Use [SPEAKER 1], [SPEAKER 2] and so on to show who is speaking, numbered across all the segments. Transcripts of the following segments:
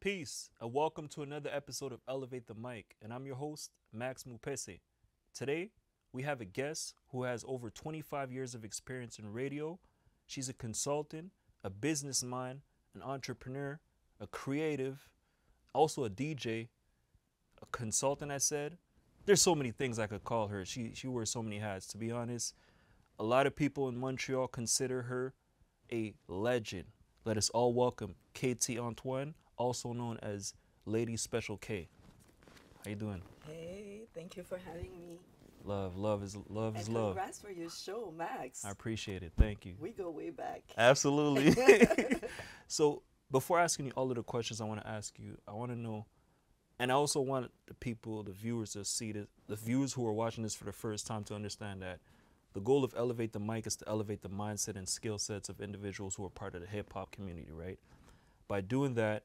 [SPEAKER 1] Peace, and welcome to another episode of Elevate the Mic, and I'm your host, Max Mupese. Today, we have a guest who has over 25 years of experience in radio. She's a consultant, a business mind, an entrepreneur, a creative, also a DJ, a consultant, I said. There's so many things I could call her. She wears so many hats. To be honest, a lot of people in Montreal consider her a legend. Let us all welcome Keithy Antoine, also known as Lady Special K. How you doing?
[SPEAKER 2] Hey, thank you for having me.
[SPEAKER 1] Love is love is
[SPEAKER 2] And
[SPEAKER 1] love.
[SPEAKER 2] congrats for your show, Max.
[SPEAKER 1] I appreciate it. Thank you.
[SPEAKER 2] We go way back.
[SPEAKER 1] Absolutely. So before asking you all of the questions I want to ask you, I want to know, and I also want the people, the viewers to see this, the viewers who are watching this for the first time to understand that the goal of Elevate the Mic is to elevate the mindset and skill sets of individuals who are part of the hip hop community, right? By doing that,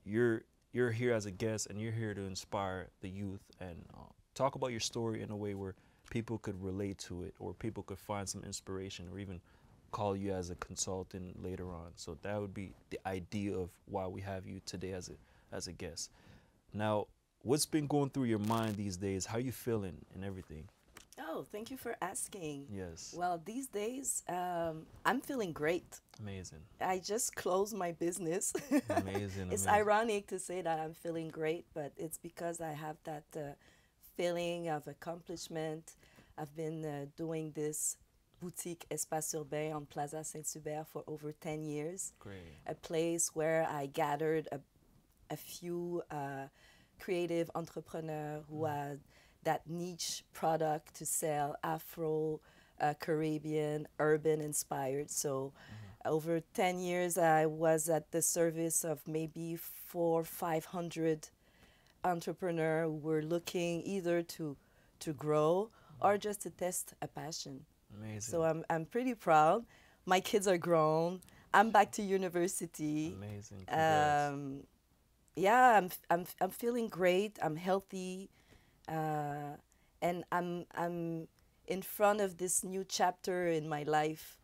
[SPEAKER 1] you're here as a guest and you're here to inspire the youth and talk about your story in a way where people could relate to it or people could find some inspiration or even call you as a consultant later on. So that would be the idea of why we have you today as a guest. Now, what's been going through your mind these days? How you feeling and everything?
[SPEAKER 2] Oh, thank you for asking.
[SPEAKER 1] Yes.
[SPEAKER 2] Well, these days, I'm feeling great.
[SPEAKER 1] Amazing.
[SPEAKER 2] I just closed my business.
[SPEAKER 1] Amazing.
[SPEAKER 2] It's
[SPEAKER 1] amazing.
[SPEAKER 2] ironic to say that I'm feeling great, but it's because I have that feeling of accomplishment. I've been doing this Boutique Espace Urbain on Plaza Saint-Hubert for over 10 years.
[SPEAKER 1] Great.
[SPEAKER 2] A place where I gathered a few creative entrepreneurs who had that niche product to sell, Afro, Caribbean, urban inspired. So over 10 years, I was at the service of maybe 500 entrepreneurs who were looking either to grow or just to test a passion.
[SPEAKER 1] Amazing.
[SPEAKER 2] So I'm pretty proud. My kids are grown. I'm back to university.
[SPEAKER 1] Amazing. Congrats.
[SPEAKER 2] Yeah, I'm feeling great. I'm healthy, and I'm in front of this new chapter in my life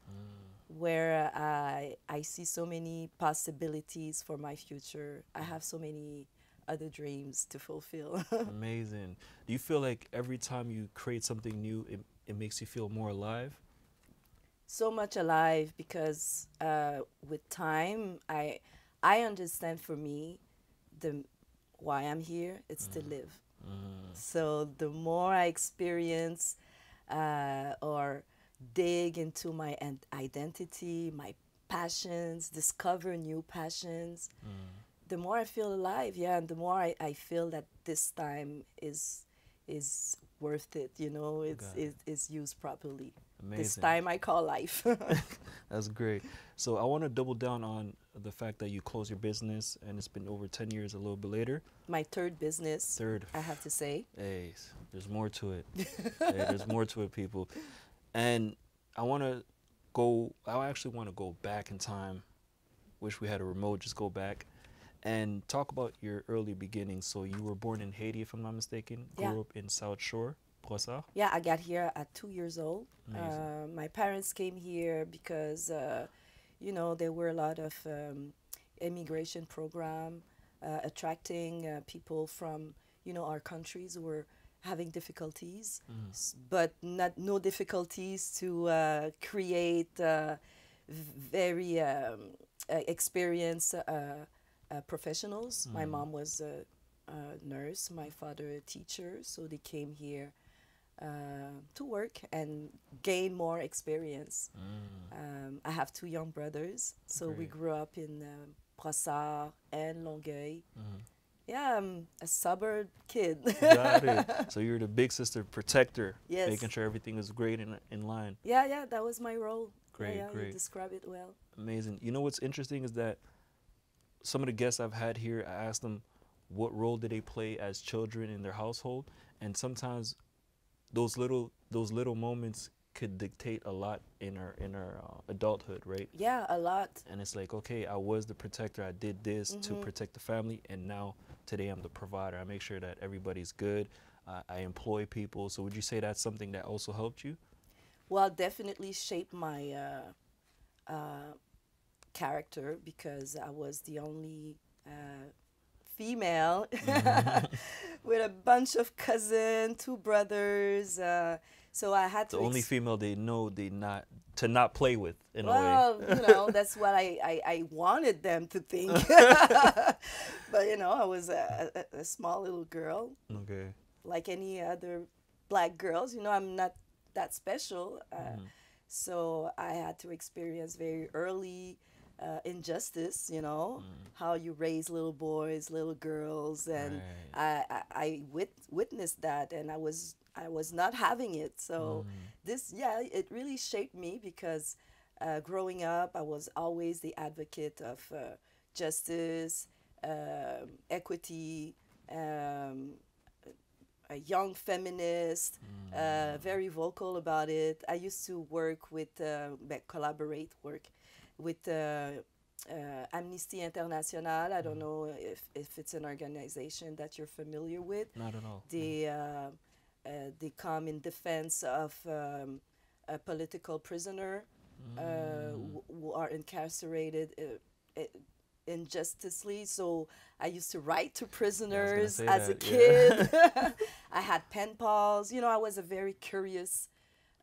[SPEAKER 2] where I see so many possibilities for my future. I have so many other dreams to fulfill.
[SPEAKER 1] Amazing. Do you feel like every time you create something new, it makes you feel more alive?
[SPEAKER 2] So much alive because with time, I understand for me the why I'm here. It's to live. So the more I experience or dig into my identity, my passions, discover new passions, the more I feel alive. Yeah, and the more I feel that this time is worth it. You know, it's used properly.
[SPEAKER 1] Amazing.
[SPEAKER 2] This time I call life.
[SPEAKER 1] That's great. So I want to double down on the fact that you closed your business and it's been over 10 years a little bit later.
[SPEAKER 2] My third business.
[SPEAKER 1] Third.
[SPEAKER 2] I have to say.
[SPEAKER 1] Hey, there's more to it. Hey, there's more to it, people. And I actually want to go back in time. Wish we had a remote, just go back. And talk about your early beginnings. So you were born in Haiti, if I'm not mistaken.
[SPEAKER 2] Yeah.
[SPEAKER 1] Grew up in South Shore, Brossard.
[SPEAKER 2] Yeah, I got here at 2 years old.
[SPEAKER 1] Amazing.
[SPEAKER 2] My parents came here because, there were a lot of immigration program attracting people from, our countries who were having difficulties, but no difficulties to create very experienced professionals. My mom was a nurse, my father a teacher, so they came here to work and gain more experience. I have two young brothers, so we
[SPEAKER 1] Great.
[SPEAKER 2] grew up in Brossard and Longueuil. Yeah, I'm a suburb kid.
[SPEAKER 1] Got it. So you're the big sister protector,
[SPEAKER 2] Yes.
[SPEAKER 1] making sure everything is great in line.
[SPEAKER 2] Yeah, that was my role.
[SPEAKER 1] Great,
[SPEAKER 2] Yeah,
[SPEAKER 1] great.
[SPEAKER 2] you describe it well.
[SPEAKER 1] Amazing. You know what's interesting is that some of the guests I've had here, I asked them what role did they play as children in their household, and sometimes those little moments could dictate a lot in our adulthood, right?
[SPEAKER 2] Yeah, a lot.
[SPEAKER 1] And it's like, okay, I was the protector, I did this to protect the family, and now today I'm the provider. I make sure that everybody's good. I employ people. So would you say that's something that also helped you?
[SPEAKER 2] Well, definitely shaped my character because I was the only female
[SPEAKER 1] Mhm.
[SPEAKER 2] with a bunch of cousins, two brothers. So I had
[SPEAKER 1] The
[SPEAKER 2] to
[SPEAKER 1] only female they know they not to not play with in a way.
[SPEAKER 2] well, that's what I wanted them to think. But, I was a small little girl,
[SPEAKER 1] Okay.
[SPEAKER 2] like any other black girls. I'm not that special.
[SPEAKER 1] Mhm.
[SPEAKER 2] So I had to experience very early injustice,
[SPEAKER 1] Mm.
[SPEAKER 2] how you raise little boys, little girls. And
[SPEAKER 1] Right.
[SPEAKER 2] I witnessed that, and I was not having it. So
[SPEAKER 1] Mm.
[SPEAKER 2] yeah, it really shaped me because growing up, I was always the advocate of justice, equity, um, a young feminist,
[SPEAKER 1] Mm.
[SPEAKER 2] very vocal about it. I used to work with, work with Amnesty International. I don't
[SPEAKER 1] Mm.
[SPEAKER 2] know if it's an organization that you're familiar with.
[SPEAKER 1] Not at all. No.
[SPEAKER 2] They come in defense of a political prisoner
[SPEAKER 1] Mm.
[SPEAKER 2] who are incarcerated injustly. So I used to write to
[SPEAKER 1] Yeah, I was gonna
[SPEAKER 2] prisoners
[SPEAKER 1] say
[SPEAKER 2] as a
[SPEAKER 1] that.
[SPEAKER 2] kid.
[SPEAKER 1] Yeah.
[SPEAKER 2] I had pen pals. I was a very curious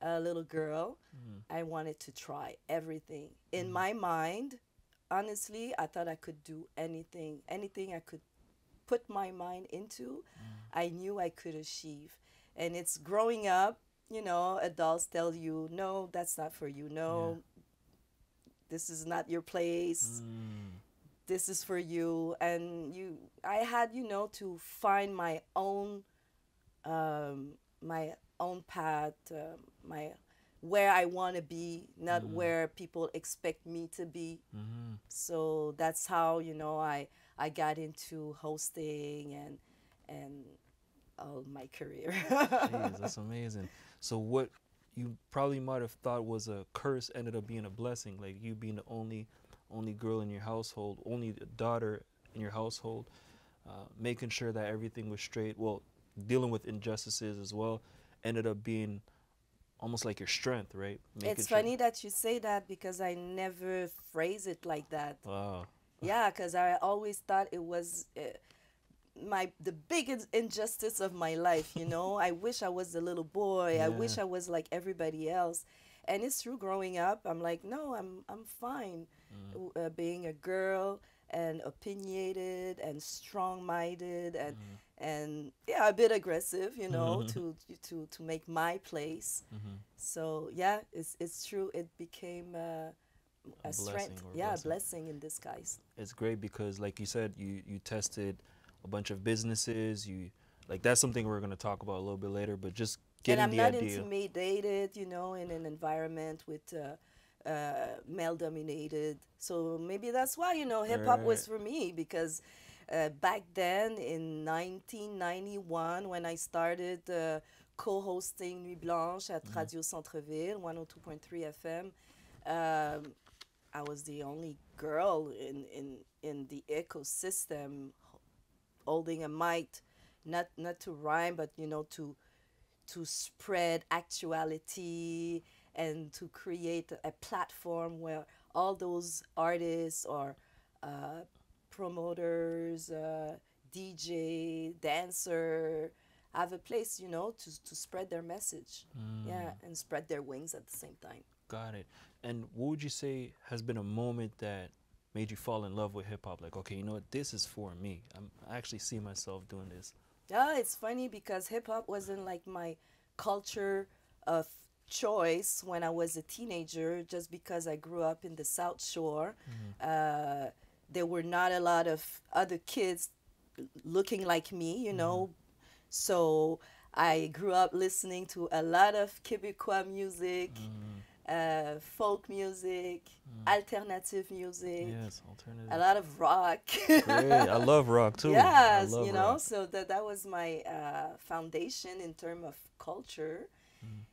[SPEAKER 2] little girl.
[SPEAKER 1] Mm.
[SPEAKER 2] I wanted to try everything. In
[SPEAKER 1] Mm.
[SPEAKER 2] my mind, honestly, I thought I could do anything. Anything I could put my mind into,
[SPEAKER 1] Mm.
[SPEAKER 2] I knew I could achieve. And it's growing up, adults tell you, no, that's not for you.
[SPEAKER 1] Yeah.
[SPEAKER 2] No, this is not your place.
[SPEAKER 1] Mm.
[SPEAKER 2] This is for you. And I had, to find um, my own path, my where I want to be, not
[SPEAKER 1] Mm.
[SPEAKER 2] where people expect me to be.
[SPEAKER 1] Mm.
[SPEAKER 2] So that's how, I got into hosting and all my career.
[SPEAKER 1] Jeez, that's amazing. So what you probably might have thought was a curse ended up being a blessing. Like you being the only girl in your household, only daughter in your household, making sure that everything was straight. Well, dealing with injustices as well, ended up being almost like your strength, right? Making
[SPEAKER 2] It's
[SPEAKER 1] sure.
[SPEAKER 2] funny that you say that because I never phrase it like that.
[SPEAKER 1] Wow.
[SPEAKER 2] Yeah, because I always thought it was the biggest injustice of my life. I wish I was a little boy. I
[SPEAKER 1] Yeah.
[SPEAKER 2] wish I was like everybody else. And it's true. Growing up, I'm like, no, I'm fine,
[SPEAKER 1] Mm.
[SPEAKER 2] being a girl and opinionated and strong-minded and yeah, a bit aggressive,
[SPEAKER 1] Mm.
[SPEAKER 2] to make my place.
[SPEAKER 1] Mhm.
[SPEAKER 2] So yeah, it's true. It became
[SPEAKER 1] A
[SPEAKER 2] a
[SPEAKER 1] blessing
[SPEAKER 2] strength.
[SPEAKER 1] or a
[SPEAKER 2] Yeah, a
[SPEAKER 1] blessing.
[SPEAKER 2] blessing in disguise.
[SPEAKER 1] It's great because, like you said, you tested a bunch of businesses. You like that's something we're gonna talk about a little bit later. But just
[SPEAKER 2] And
[SPEAKER 1] getting
[SPEAKER 2] I'm
[SPEAKER 1] the
[SPEAKER 2] not
[SPEAKER 1] idea.
[SPEAKER 2] intimidated, in an environment with male dominated. So maybe that's why, hip hop
[SPEAKER 1] Right.
[SPEAKER 2] was for me because back then in 1991, when I started co-hosting Nuit Blanche at
[SPEAKER 1] Mm.
[SPEAKER 2] Radio Centre-Ville, 102.3 FM, um, I was the only girl in the ecosystem holding a mic, not to rhyme, but to spread actuality and to create a platform where all those artists or uh, promoters, DJ, dancer have a place, to spread their message. Yeah,
[SPEAKER 1] Mm.
[SPEAKER 2] and spread their wings at the same time.
[SPEAKER 1] Got it. And what would you say has been a moment that made you fall in love with hip hop? Like, okay, you know what? This is for me. I actually see myself doing this.
[SPEAKER 2] Yeah, it's funny because hip hop wasn't like my culture of choice when I was a teenager, just because I grew up in the South Shore.
[SPEAKER 1] Mm.
[SPEAKER 2] Uh, there were not a lot of other kids looking like me,
[SPEAKER 1] Mm.
[SPEAKER 2] So I grew up listening to a lot of Quebecois music,
[SPEAKER 1] Mm.
[SPEAKER 2] folk music,
[SPEAKER 1] Mm.
[SPEAKER 2] alternative music,
[SPEAKER 1] Yes,
[SPEAKER 2] a
[SPEAKER 1] alternative.
[SPEAKER 2] lot of rock.
[SPEAKER 1] Great. I love rock too. I
[SPEAKER 2] Yes,
[SPEAKER 1] love rock.
[SPEAKER 2] so that was my foundation in terms of culture.
[SPEAKER 1] Mm.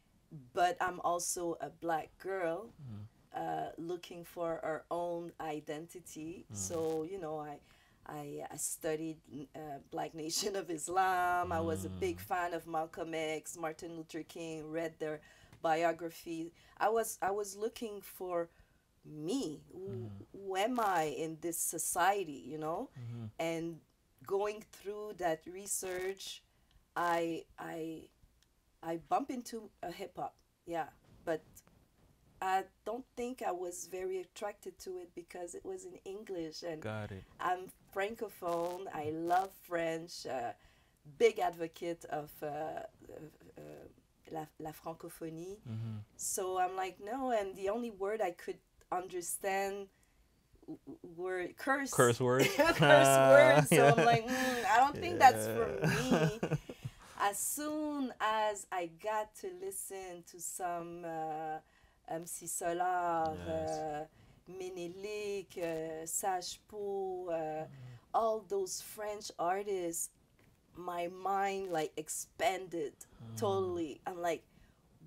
[SPEAKER 2] But I'm also a black girl
[SPEAKER 1] Mm.
[SPEAKER 2] looking for our own identity.
[SPEAKER 1] Mm.
[SPEAKER 2] So, I studied Black Nation of Islam. I was a big
[SPEAKER 1] Mm.
[SPEAKER 2] fan of Malcolm X, Martin Luther King, read their biography. I was looking for me? Who am I in this society, you know? And going through that research, I I I bump into a hip hop, yeah, but I don't think I was very attracted to it because it was in English, and
[SPEAKER 1] Got it.
[SPEAKER 2] I'm francophone. I love French. Big advocate of la francophonie. So I'm like, no, and the only word I could understand were
[SPEAKER 1] Curse words.
[SPEAKER 2] curse words. So I'm
[SPEAKER 1] Yeah.
[SPEAKER 2] like, I don't think that's for me. As soon as I got to listen to some MC Solar,
[SPEAKER 1] Yes.
[SPEAKER 2] Menelik, Sage Po, all those French artists, my mind like expanded totally. I'm like,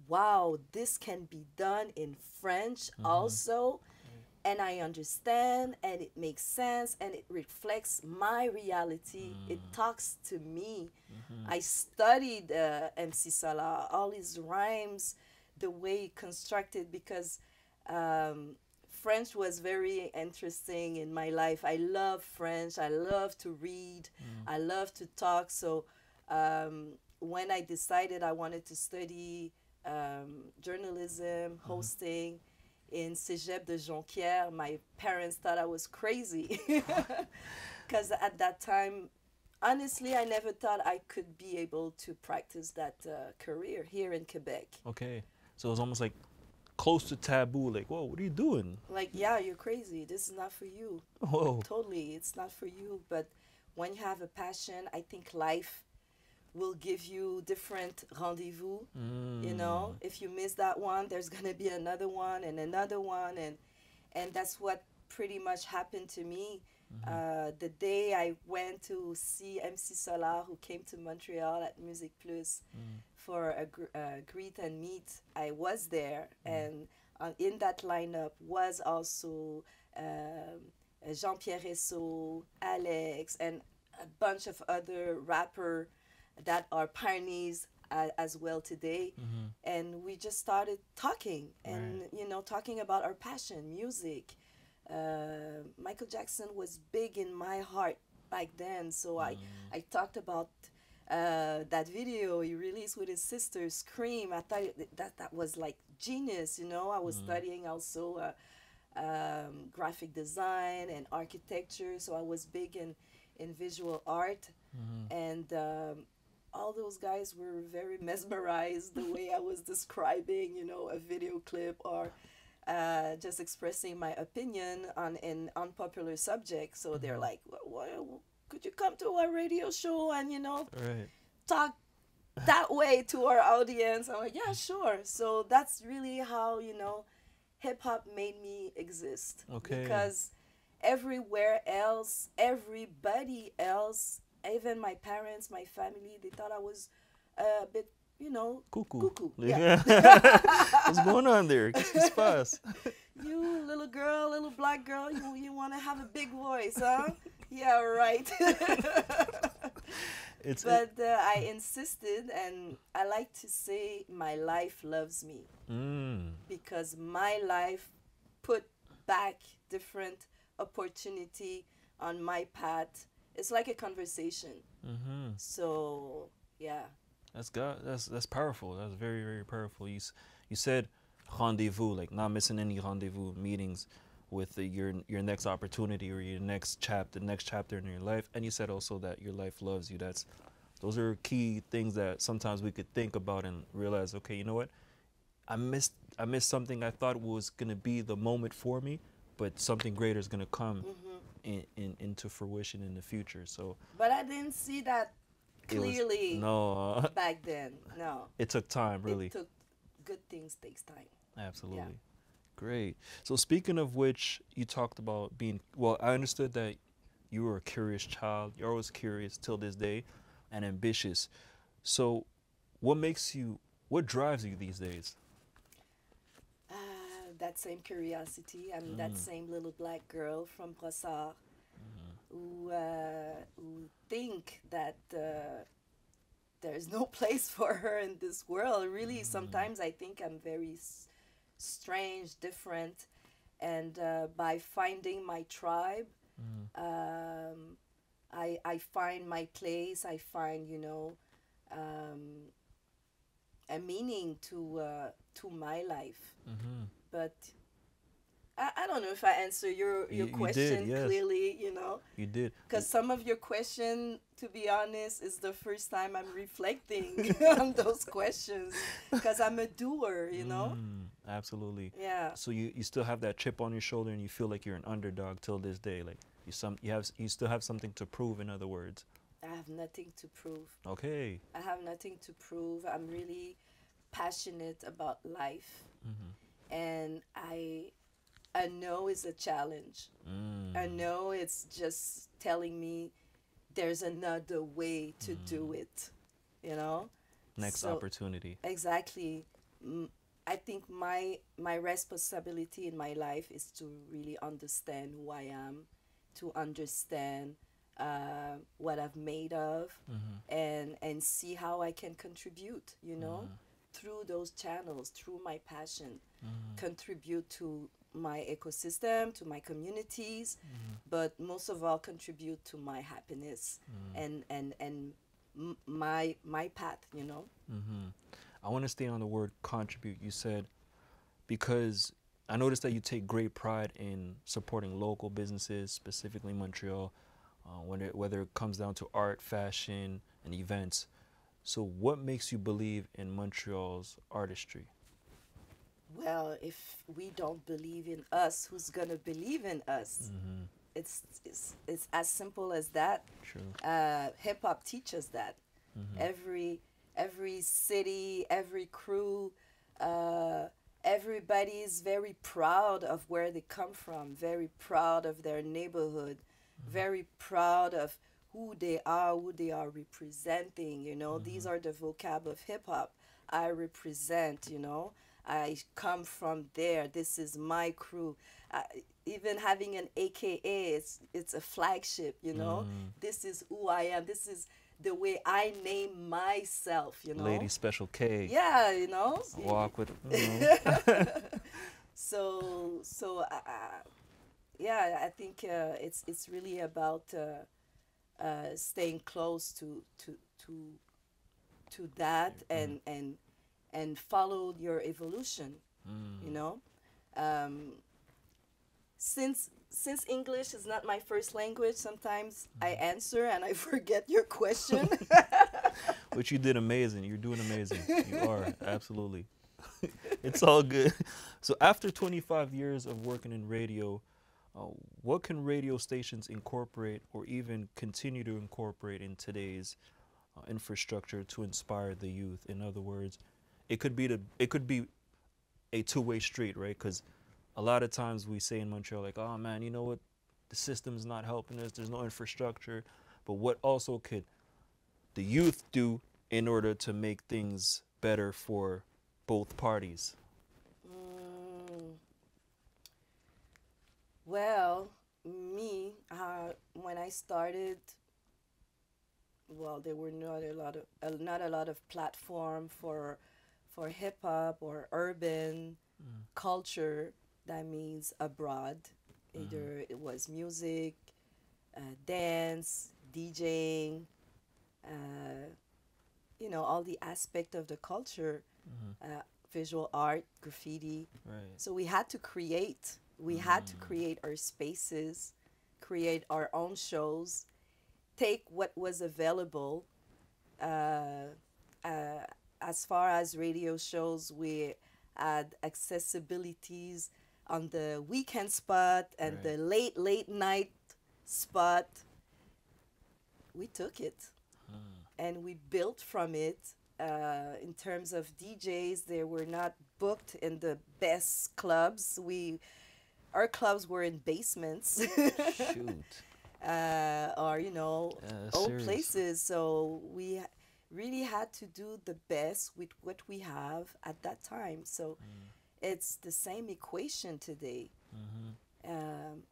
[SPEAKER 2] wow, this can be done in French also, and I understand, and it makes sense, and it reflects my reality. It talks to me. I studied MC Salah, all his rhymes, the way he constructed, because um, French was very interesting in my life. I love French. I love to read. I love to talk. So when I decided I wanted to study journalism, hosting in Cégep de Jonquière, my parents thought I was crazy. Because at that time, honestly, I never thought I could be able to practice that career here in Quebec.
[SPEAKER 1] Okay. So it's almost like close to taboo. Like, whoa, what are you doing?
[SPEAKER 2] Like, yeah, you're crazy. This is not for you.
[SPEAKER 1] Whoa.
[SPEAKER 2] Totally, it's not for you. But when you have a passion, I think life will give you different rendezvous. You know, if you miss that one, there's gonna be another one and another one, and that's what pretty much happened to me. The day I went to see MC Solar, who came to Montreal at Music Plus for a greet and meet, I was there, and in that lineup was also Jean-Pierre Ressault, Alex, and a bunch of other rappers that are pioneers as well today. And we just started talking and talking about our passion, music. Michael Jackson was big in my heart back then, so I talked about that video he released with his sister, Scream. I thought that was like genius. I was studying also graphic design and architecture, so I was big in visual art. And all those guys were very mesmerized the way I was describing, a video clip or just expressing my opinion on an unpopular subject. So they're like, could you come to our radio show and,
[SPEAKER 1] Right.
[SPEAKER 2] talk that way to our audience? I'm like, yeah, sure. So that's really how, hip hop made me exist.
[SPEAKER 1] Okay.
[SPEAKER 2] Because everywhere else, everybody else, even my parents, my family, they thought I was a bit,
[SPEAKER 1] Cuckoo.
[SPEAKER 2] Yeah.
[SPEAKER 1] What's going on there? It's fast.
[SPEAKER 2] You little girl, little black girl, you want to have a big voice, huh? Yeah, right. But I insisted, and I like to say my life loves me. Because my life put back different opportunity on my path. It's like a conversation. So, yeah.
[SPEAKER 1] That's powerful. That's very, very powerful. You said rendezvous, like not missing any rendezvous meetings with your next opportunity or your next chapter in your life. And you said also that your life loves you. Those are key things that sometimes we could think about and realize, okay, you know what? I missed something I thought was gonna be the moment for me, but something greater is gonna come into fruition in the future. So,
[SPEAKER 2] but I didn't see that clearly back then. No,
[SPEAKER 1] it took time, really.
[SPEAKER 2] It took good things takes time.
[SPEAKER 1] Absolutely.
[SPEAKER 2] Yeah.
[SPEAKER 1] Great. So speaking of which, you talked about I understood that you were a curious child. You're always curious till this day and ambitious. So what drives you these days?
[SPEAKER 2] That same curiosity. I'm that same little black girl from Brossard who think that there's no place for her in this world. Really, sometimes I think I'm very strange, different, And by finding my tribe,
[SPEAKER 1] Mm-hmm.
[SPEAKER 2] I find my place. I find, um, a meaning to my life.
[SPEAKER 1] Mm-hmm.
[SPEAKER 2] But I don't know if I answer your
[SPEAKER 1] You did,
[SPEAKER 2] question
[SPEAKER 1] yes,
[SPEAKER 2] clearly,
[SPEAKER 1] you did.
[SPEAKER 2] because some of your question, to be honest, is the first time I'm reflecting on those questions, because I'm a doer.
[SPEAKER 1] Absolutely.
[SPEAKER 2] Yeah,
[SPEAKER 1] So you still have that chip on your shoulder, and you feel like you're an underdog till this day. Like you still have something to prove. In other words.
[SPEAKER 2] I have nothing to prove.
[SPEAKER 1] Okay.
[SPEAKER 2] I have nothing to prove. I'm really passionate about life,
[SPEAKER 1] Mm-hmm.
[SPEAKER 2] and I know it's a challenge. I
[SPEAKER 1] Mm.
[SPEAKER 2] know it's just telling me there's another way to do
[SPEAKER 1] Mm.
[SPEAKER 2] it, you know?
[SPEAKER 1] Next
[SPEAKER 2] So,
[SPEAKER 1] opportunity.
[SPEAKER 2] exactly. Mm, I think my responsibility in my life is to really understand who I am, to understand what I've made of,
[SPEAKER 1] Mm-hmm.
[SPEAKER 2] and see how I can contribute,
[SPEAKER 1] Mm-hmm.
[SPEAKER 2] through those channels, through my passion,
[SPEAKER 1] Mm-hmm.
[SPEAKER 2] contribute to my ecosystem, to my communities,
[SPEAKER 1] Mm-hmm.
[SPEAKER 2] but most of all contribute to my happiness and my path.
[SPEAKER 1] Mm-hmm. I want to stay on the word contribute. You said because I noticed that you take great pride in supporting local businesses, specifically Montreal, whether it comes down to art, fashion, and events. So, what makes you believe in Montreal's artistry?
[SPEAKER 2] Well, if we don't believe in us, who's gonna believe in us?
[SPEAKER 1] Mm-hmm.
[SPEAKER 2] It's as simple as that.
[SPEAKER 1] True.
[SPEAKER 2] Hip hop teaches that.
[SPEAKER 1] Mm-hmm.
[SPEAKER 2] Every city, every crew, uh, everybody is very proud of where they come from, very proud of their neighborhood, very proud of who they are representing. These
[SPEAKER 1] Mm-hmm.
[SPEAKER 2] are the vocab of hip hop. I represent. I come from there. This is my crew. Uh, Even having an AKA, it's a flagship.
[SPEAKER 1] Mm.
[SPEAKER 2] This is who I am. This is the way I name myself.
[SPEAKER 1] Lady Special K.
[SPEAKER 2] Yeah,
[SPEAKER 1] Walk with.
[SPEAKER 2] yeah, I think it's really about staying close to to that
[SPEAKER 1] Mm.
[SPEAKER 2] and follow your evolution. You
[SPEAKER 1] Mm.
[SPEAKER 2] know, um, since English is not my first language, sometimes I answer and I forget your question.
[SPEAKER 1] But you did amazing. You're doing amazing. You are absolutely. It's all good. So after 25 years of working in radio, uh, what can radio stations incorporate or even continue to incorporate in today's infrastructure to inspire the youth? In other words, it could be a two-way street, right? Because a lot of times we say in Montreal, like, oh man, you know what? The system's not helping us. There's no infrastructure. But what also could the youth do in order to make things better for both parties?
[SPEAKER 2] Mm, well, me, when I started, well, there were not a lot of platform for hip hop or urban
[SPEAKER 1] Mm.
[SPEAKER 2] culture. That means abroad.
[SPEAKER 1] Mm-hmm.
[SPEAKER 2] Either it was music, dance, DJing, uh, all the aspect of the culture,
[SPEAKER 1] Mm-hmm.
[SPEAKER 2] visual art, graffiti.
[SPEAKER 1] Right.
[SPEAKER 2] So we had to create. We had to
[SPEAKER 1] Mm.
[SPEAKER 2] create our spaces, create our own shows, take what was available. Uh, uh, as far as radio shows, we had accessibilities on the weekend spot and
[SPEAKER 1] Right.
[SPEAKER 2] the late night spot. We took it
[SPEAKER 1] Mm.
[SPEAKER 2] and we built from it. In terms of DJs, they were not booked in the best clubs. Our clubs were in basements.
[SPEAKER 1] Shoot.
[SPEAKER 2] Or
[SPEAKER 1] That's
[SPEAKER 2] old
[SPEAKER 1] serious.
[SPEAKER 2] places. So we really had to do the best with what we have at that time. So
[SPEAKER 1] Mm.
[SPEAKER 2] it's the same equation today.
[SPEAKER 1] Mm-hmm.
[SPEAKER 2] Um,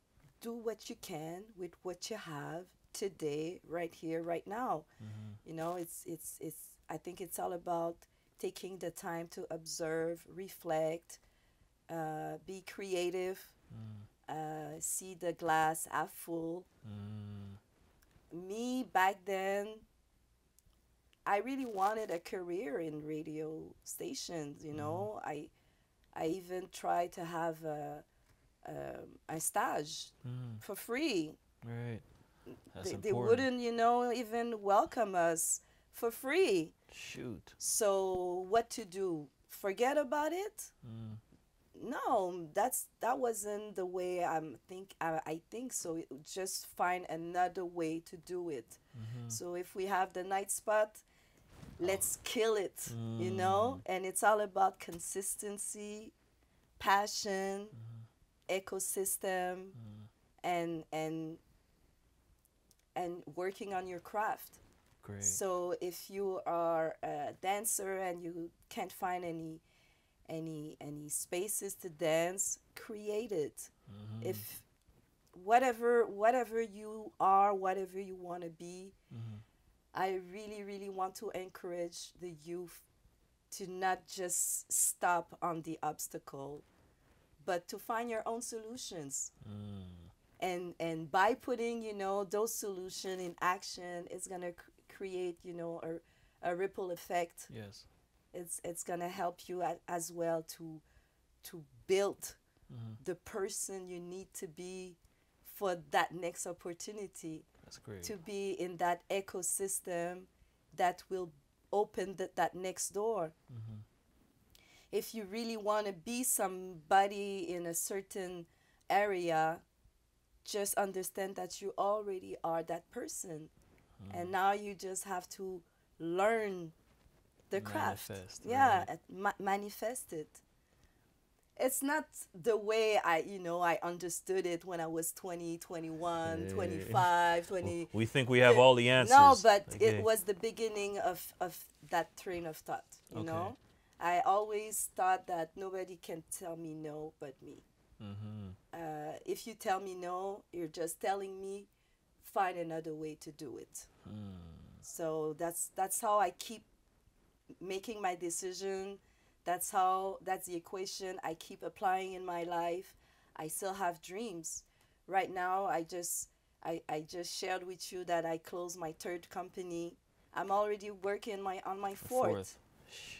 [SPEAKER 2] do what you can with what you have today, right here, right now.
[SPEAKER 1] Mm-hmm.
[SPEAKER 2] It's. I think it's all about taking the time to observe, reflect, be creative, see the glass half full.
[SPEAKER 1] Mm.
[SPEAKER 2] Me back then, I really wanted a career in radio stations. You know, I even tried to have a stage
[SPEAKER 1] Mm.
[SPEAKER 2] for free.
[SPEAKER 1] Right. That's
[SPEAKER 2] They
[SPEAKER 1] important.
[SPEAKER 2] wouldn't, even welcome us for free.
[SPEAKER 1] Shoot.
[SPEAKER 2] So what to do? Forget about it?
[SPEAKER 1] Mm.
[SPEAKER 2] No, that wasn't the way I think so. Just find another way to do it.
[SPEAKER 1] Mm-hmm.
[SPEAKER 2] So if we have the night spot, let's kill it,
[SPEAKER 1] Mm.
[SPEAKER 2] And it's all about consistency, passion, ecosystem, and and and working on your craft.
[SPEAKER 1] Great.
[SPEAKER 2] So if you are a dancer and you can't find any spaces to dance, create it.
[SPEAKER 1] Mm-hmm.
[SPEAKER 2] If whatever you are, whatever you want to be,
[SPEAKER 1] Mm-hmm.
[SPEAKER 2] I really really want to encourage the youth to not just stop on the obstacle, but to find your own solutions.
[SPEAKER 1] Mm.
[SPEAKER 2] And by putting those solutions in action, it's gonna create a ripple effect.
[SPEAKER 1] Yes.
[SPEAKER 2] It's gonna help you as well to build
[SPEAKER 1] Mm-hmm.
[SPEAKER 2] the person you need to be for that next opportunity,
[SPEAKER 1] That's great.
[SPEAKER 2] to be in that ecosystem that will open that next door.
[SPEAKER 1] Mm-hmm.
[SPEAKER 2] If you really want to be somebody in a certain area, just understand that you already are that person. And now you just have to learn the craft.
[SPEAKER 1] Manifest,
[SPEAKER 2] Yeah,
[SPEAKER 1] right.
[SPEAKER 2] manifest it. It's not the way I understood it when I was 20, 21,
[SPEAKER 1] Hey.
[SPEAKER 2] 25, 20.
[SPEAKER 1] We think we have all the answers.
[SPEAKER 2] No, but
[SPEAKER 1] Like,
[SPEAKER 2] it
[SPEAKER 1] hey.
[SPEAKER 2] was the beginning of that train of thought, you
[SPEAKER 1] Okay.
[SPEAKER 2] know? I always thought that nobody can tell me no but me.
[SPEAKER 1] Mm-hmm.
[SPEAKER 2] If you tell me no, you're just telling me find another way to do it. So that's how I keep making my decision. That's the equation I keep applying in my life. I still have dreams. Right now, I just shared with you that I closed my third company. I'm already working on my fourth.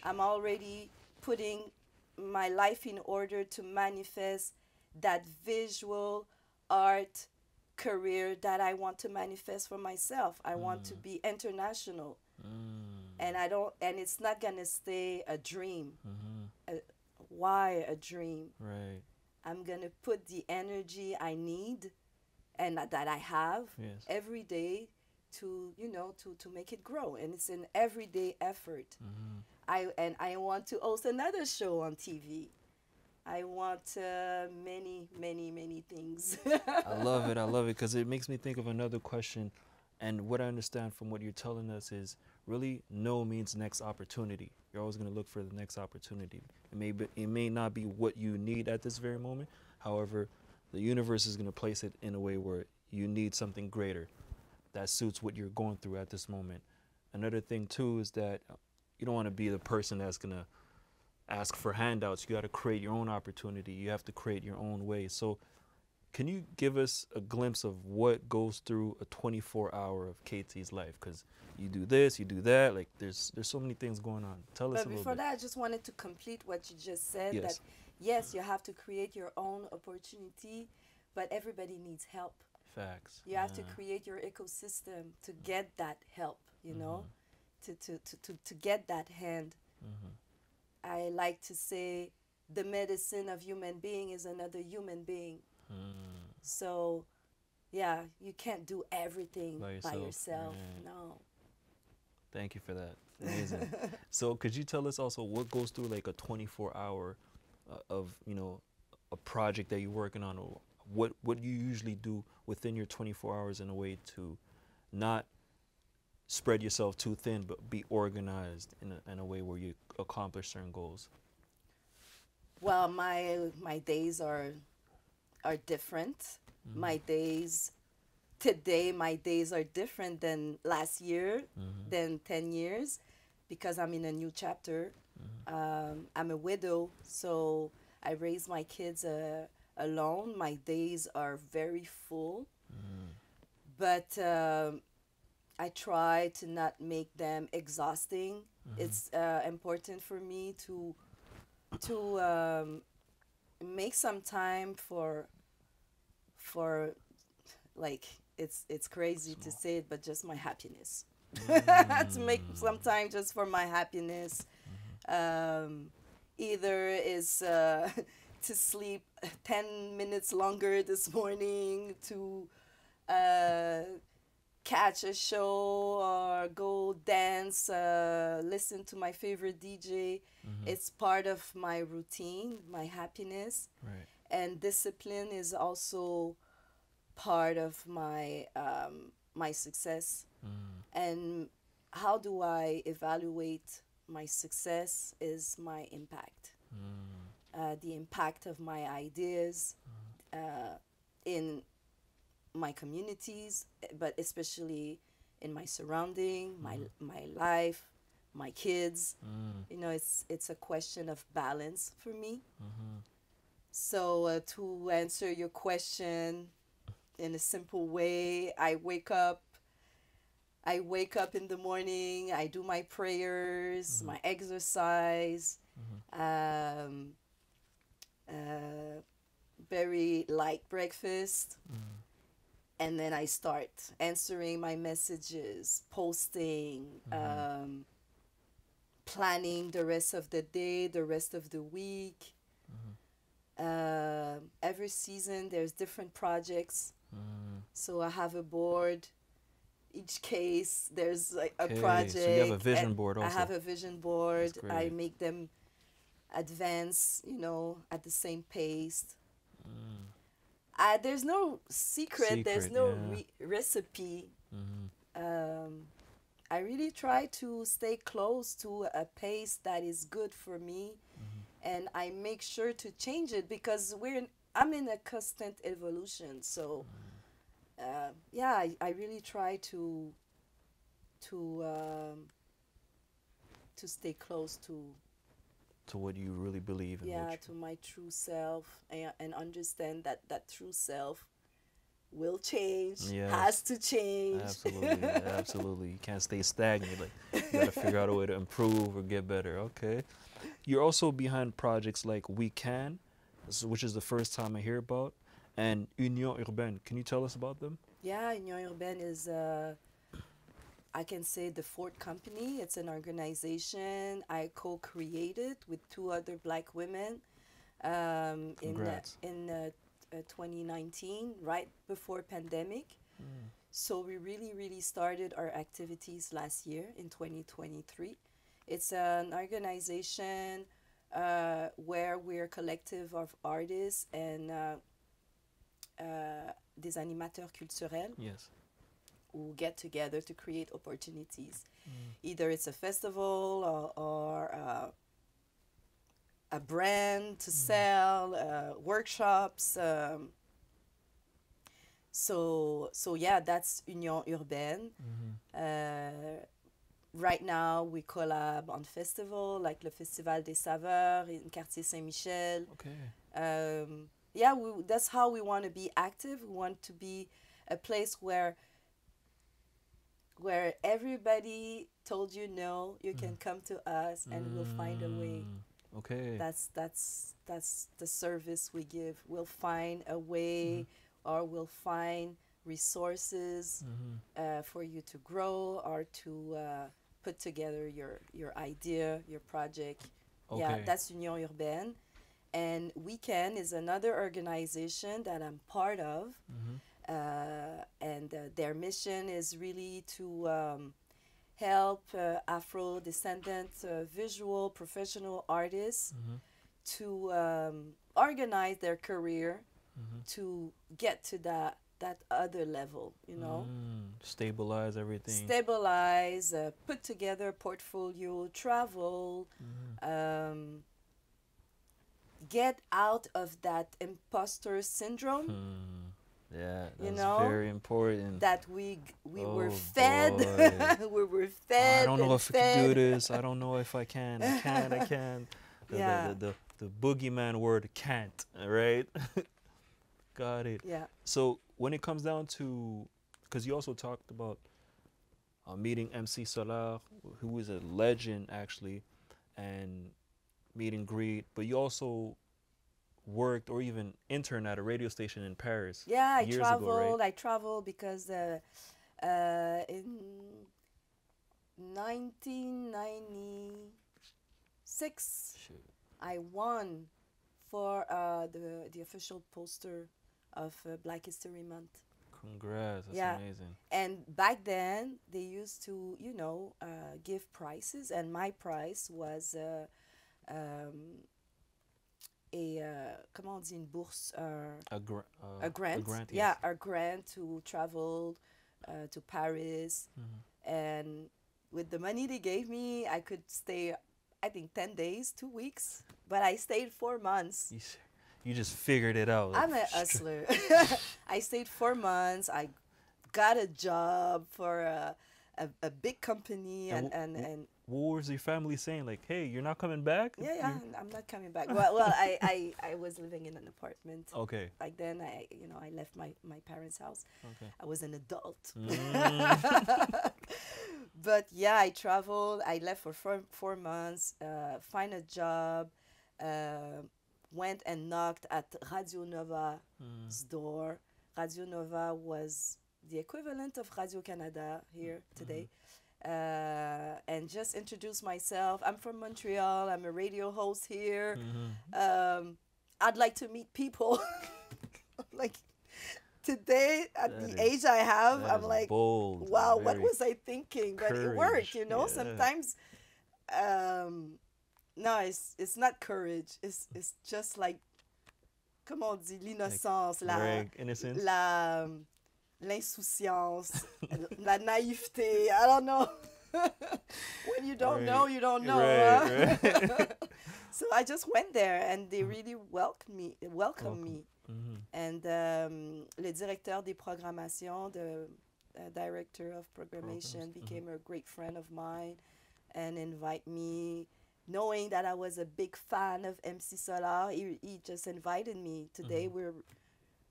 [SPEAKER 2] I'm already putting my life in order to manifest that visual art career that I want to manifest for myself. I want to be international. And it's not gonna stay a dream. Why a dream?
[SPEAKER 1] Right.
[SPEAKER 2] I'm gonna put the energy I need and that I have
[SPEAKER 1] Yes.
[SPEAKER 2] every day to make it grow. And it's an everyday effort. I want to host another show on TV. I want many, many, many things.
[SPEAKER 1] I love it. I love it because it makes me think of another question. And what I understand from what you're telling us is really no means next opportunity. You're always going to look for the next opportunity. It may not be what you need at this very moment. However, the universe is going to place it in a way where you need something greater that suits what you're going through at this moment. Another thing too is that you don't want to be the person that's going to ask for handouts. You got to create your own opportunity. You have to create your own way. So can you give us a glimpse of what goes through a 24-hour of Keithy's life? Because you do this, you do that. Like there's so many things going on. Tell us
[SPEAKER 2] But
[SPEAKER 1] a little
[SPEAKER 2] before
[SPEAKER 1] bit.
[SPEAKER 2] that, I just wanted to complete what you just said.
[SPEAKER 1] Yes.
[SPEAKER 2] That yes, you have to create your own opportunity, but everybody needs help.
[SPEAKER 1] Facts.
[SPEAKER 2] You have to create your ecosystem to get that help. To get that hand. I like to say the medicine of human being is another human being. So, yeah, you can't do everything by yourself.
[SPEAKER 1] Right.
[SPEAKER 2] No.
[SPEAKER 1] Thank you for that. Amazing. So could you tell us also what goes through like a 24-hour of, a project that you're working on, or what you usually do within your 24 hours in a way to not spread yourself too thin, but be organized in a way where you accomplish certain goals?
[SPEAKER 2] Well, my days are different. My days today, my days are different than last year, than 10 years, because I'm in a new chapter. I'm a widow, so I raised my kids alone, my days are very full.
[SPEAKER 1] Mm.
[SPEAKER 2] But I try to not make them exhausting. It's important for me to make some time for like it's crazy to
[SPEAKER 1] Small.
[SPEAKER 2] say it, but just my happiness. To make some
[SPEAKER 1] Mm.
[SPEAKER 2] time just for my happiness. Um, Either is to sleep 10 minutes longer this morning, to uh, catch a show or go dance, listen to my favorite DJ.
[SPEAKER 1] Mm-hmm.
[SPEAKER 2] It's part of my routine, my happiness.
[SPEAKER 1] Right.
[SPEAKER 2] And discipline is also part of my success.
[SPEAKER 1] Mm.
[SPEAKER 2] And how do I evaluate my success is my impact,
[SPEAKER 1] Mm.
[SPEAKER 2] the impact of my ideas in my communities, but especially in my surrounding, my life, my kids.
[SPEAKER 1] Mm.
[SPEAKER 2] You know, it's a question of balance for me.
[SPEAKER 1] Mm-hmm.
[SPEAKER 2] So to answer your question in a simple way, I wake up in the morning, I do my prayers,
[SPEAKER 1] Mm-hmm.
[SPEAKER 2] my exercise,
[SPEAKER 1] Mm-hmm.
[SPEAKER 2] um, uh, very light breakfast,
[SPEAKER 1] Mm.
[SPEAKER 2] and then I start answering my messages, posting,
[SPEAKER 1] Mm-hmm.
[SPEAKER 2] planning the rest of the day, the rest of the week.
[SPEAKER 1] Mm-hmm.
[SPEAKER 2] Every season, there's different projects.
[SPEAKER 1] Mm.
[SPEAKER 2] So I have a board. Each case, there's like a
[SPEAKER 1] Okay, so you have a
[SPEAKER 2] project.
[SPEAKER 1] vision
[SPEAKER 2] And
[SPEAKER 1] board
[SPEAKER 2] I have
[SPEAKER 1] also.
[SPEAKER 2] a vision
[SPEAKER 1] That's
[SPEAKER 2] board. I
[SPEAKER 1] great.
[SPEAKER 2] make them advance, at the same pace.
[SPEAKER 1] Mm.
[SPEAKER 2] There's no secret, there's
[SPEAKER 1] Secret,
[SPEAKER 2] no
[SPEAKER 1] yeah.
[SPEAKER 2] recipe.
[SPEAKER 1] Mm-hmm.
[SPEAKER 2] Um, I really try to stay close to a pace that is good for me, and I make sure to change it because I'm in a constant evolution. So yeah, I really try to um, to stay close
[SPEAKER 1] To what you really believe in, what
[SPEAKER 2] yeah,
[SPEAKER 1] you.
[SPEAKER 2] to my true self, and understand that that true self will change, has
[SPEAKER 1] Yes,
[SPEAKER 2] to change.
[SPEAKER 1] absolutely, absolutely. You can't stay stagnant. Like you gotta figure out a way to improve or get better. Okay. You're also behind projects like WECAN, which is the first time I hear about, and Union Urbaine. Can you tell us about them?
[SPEAKER 2] Yeah, Union Urbaine is, I can say, the fourth company. It's an organization I co-created with two other Black women
[SPEAKER 1] Congrats.
[SPEAKER 2] in 2019, right before pandemic.
[SPEAKER 1] Mm.
[SPEAKER 2] So we really started our activities last year in 2023. It's an organization where we're a collective of artists and des animateurs culturels
[SPEAKER 1] Yes.
[SPEAKER 2] who get together to create opportunities.
[SPEAKER 1] Mm.
[SPEAKER 2] Either it's a festival or a brand to sell, workshops. So yeah, that's Union Urbaine.
[SPEAKER 1] Mm-hmm.
[SPEAKER 2] Right now, we collab on festival like le Festival des Saveurs in Quartier Saint-Michel.
[SPEAKER 1] Okay.
[SPEAKER 2] Yeah, that's how we want to be active. We want to be a place where everybody told you no, you can come to us and we'll find a way.
[SPEAKER 1] Mm. Okay.
[SPEAKER 2] That's the service we give. We'll find a way, or we'll find resources
[SPEAKER 1] Mm-hmm.
[SPEAKER 2] for you to grow or to put together your idea, your project. Yeah,
[SPEAKER 1] Okay.
[SPEAKER 2] that's Union Urbaine. And WECAN is another organization that I'm part of.
[SPEAKER 1] Mm-hmm.
[SPEAKER 2] And their mission is really to help Afro-descendant visual professional artists
[SPEAKER 1] Mm-hmm.
[SPEAKER 2] to organize their career
[SPEAKER 1] Mm-hmm.
[SPEAKER 2] to get to that other level, you know.
[SPEAKER 1] Stabilize everything.
[SPEAKER 2] Stabilize, put together a portfolio, travel,
[SPEAKER 1] Mm-hmm.
[SPEAKER 2] get out of that imposter syndrome,
[SPEAKER 1] Yeah,
[SPEAKER 2] you
[SPEAKER 1] that's
[SPEAKER 2] know,
[SPEAKER 1] very important.
[SPEAKER 2] that we were
[SPEAKER 1] Oh
[SPEAKER 2] fed,
[SPEAKER 1] boy.
[SPEAKER 2] we were
[SPEAKER 1] I
[SPEAKER 2] fed
[SPEAKER 1] don't know
[SPEAKER 2] and
[SPEAKER 1] if I can do
[SPEAKER 2] fed.
[SPEAKER 1] this. I don't know if I can. I can. The
[SPEAKER 2] Yeah,
[SPEAKER 1] the boogeyman word can't. All right. Got it.
[SPEAKER 2] Yeah.
[SPEAKER 1] So when it comes down to, because you also talked about meeting MC Solar, who is a legend actually, and meet and greet, but you also worked or even interned at a radio station in Paris
[SPEAKER 2] Yeah,
[SPEAKER 1] years ago, right?
[SPEAKER 2] I traveled because in 1996,
[SPEAKER 1] Shoot.
[SPEAKER 2] I won for the official poster of Black History Month.
[SPEAKER 1] Congrats, that's
[SPEAKER 2] Yeah,
[SPEAKER 1] amazing.
[SPEAKER 2] and back then they used to, give prizes, and my prize was comment on dit, une bourse,
[SPEAKER 1] A
[SPEAKER 2] a
[SPEAKER 1] grant,
[SPEAKER 2] yeah,
[SPEAKER 1] yes.
[SPEAKER 2] a grant to travel to Paris. And with the money they gave me, I could stay, I think, 10 days, 2 weeks, but I stayed 4 months.
[SPEAKER 1] You just figured it out. Like,
[SPEAKER 2] I'm a hustler. I stayed 4 months. I got a job for a big company, and
[SPEAKER 1] what was your family saying? Like, hey, you're not coming back?
[SPEAKER 2] yeah, I'm not coming back. Well, I was living in an apartment.
[SPEAKER 1] Okay.
[SPEAKER 2] Back then, I left my parents' house.
[SPEAKER 1] Okay.
[SPEAKER 2] I was an adult.
[SPEAKER 1] Mm.
[SPEAKER 2] But yeah, I traveled. I left for 4 months, find a job, went and knocked at Radio Nova's door. Radio Nova was the equivalent of Radio Canada here today. And just introduce myself. I'm from Montreal. I'm a radio host here. I'd like to meet people. Like today, at
[SPEAKER 1] That
[SPEAKER 2] the
[SPEAKER 1] is-
[SPEAKER 2] age I have,
[SPEAKER 1] that
[SPEAKER 2] I'm
[SPEAKER 1] is
[SPEAKER 2] like,
[SPEAKER 1] bold,
[SPEAKER 2] wow, what
[SPEAKER 1] very
[SPEAKER 2] was I thinking? But it worked,
[SPEAKER 1] courage,
[SPEAKER 2] you know.
[SPEAKER 1] yeah.
[SPEAKER 2] Sometimes, no, it's not courage. It's just like, comment on dit, l'innocence,
[SPEAKER 1] Very innocent.
[SPEAKER 2] l'insouciance, la naïveté. I don't know. When you don't know, you don't know.
[SPEAKER 1] Right,
[SPEAKER 2] Huh?
[SPEAKER 1] right.
[SPEAKER 2] So I just went there, and they really welcomed me.
[SPEAKER 1] Mhm.
[SPEAKER 2] And le directeur des programmations, the director of programmation, became a great friend of mine and invite me, knowing that I was a big fan of MC Solar. He just invited me. Today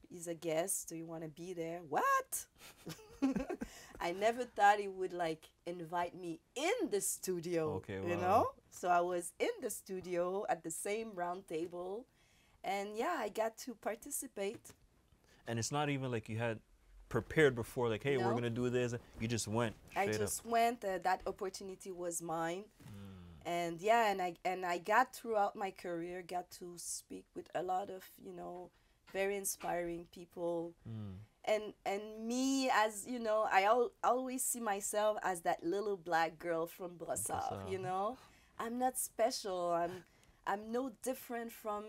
[SPEAKER 2] he's a guest. Do you want to be there? What? I never thought he would like invite me in the studio.
[SPEAKER 1] Okay,
[SPEAKER 2] You
[SPEAKER 1] wow.
[SPEAKER 2] know? So I was in the studio at the same round table. And yeah, I got to participate.
[SPEAKER 1] And it's not even like you had prepared before, like, hey, we're
[SPEAKER 2] No.
[SPEAKER 1] gonna do this. You just went
[SPEAKER 2] I
[SPEAKER 1] straight
[SPEAKER 2] just went. That opportunity was mine. And yeah, and I got throughout my career, got to speak with a lot of, very inspiring people. And me, as you know, I always see myself as that little black girl from Brossard.
[SPEAKER 1] Brossard.
[SPEAKER 2] I'm not special. I'm no different from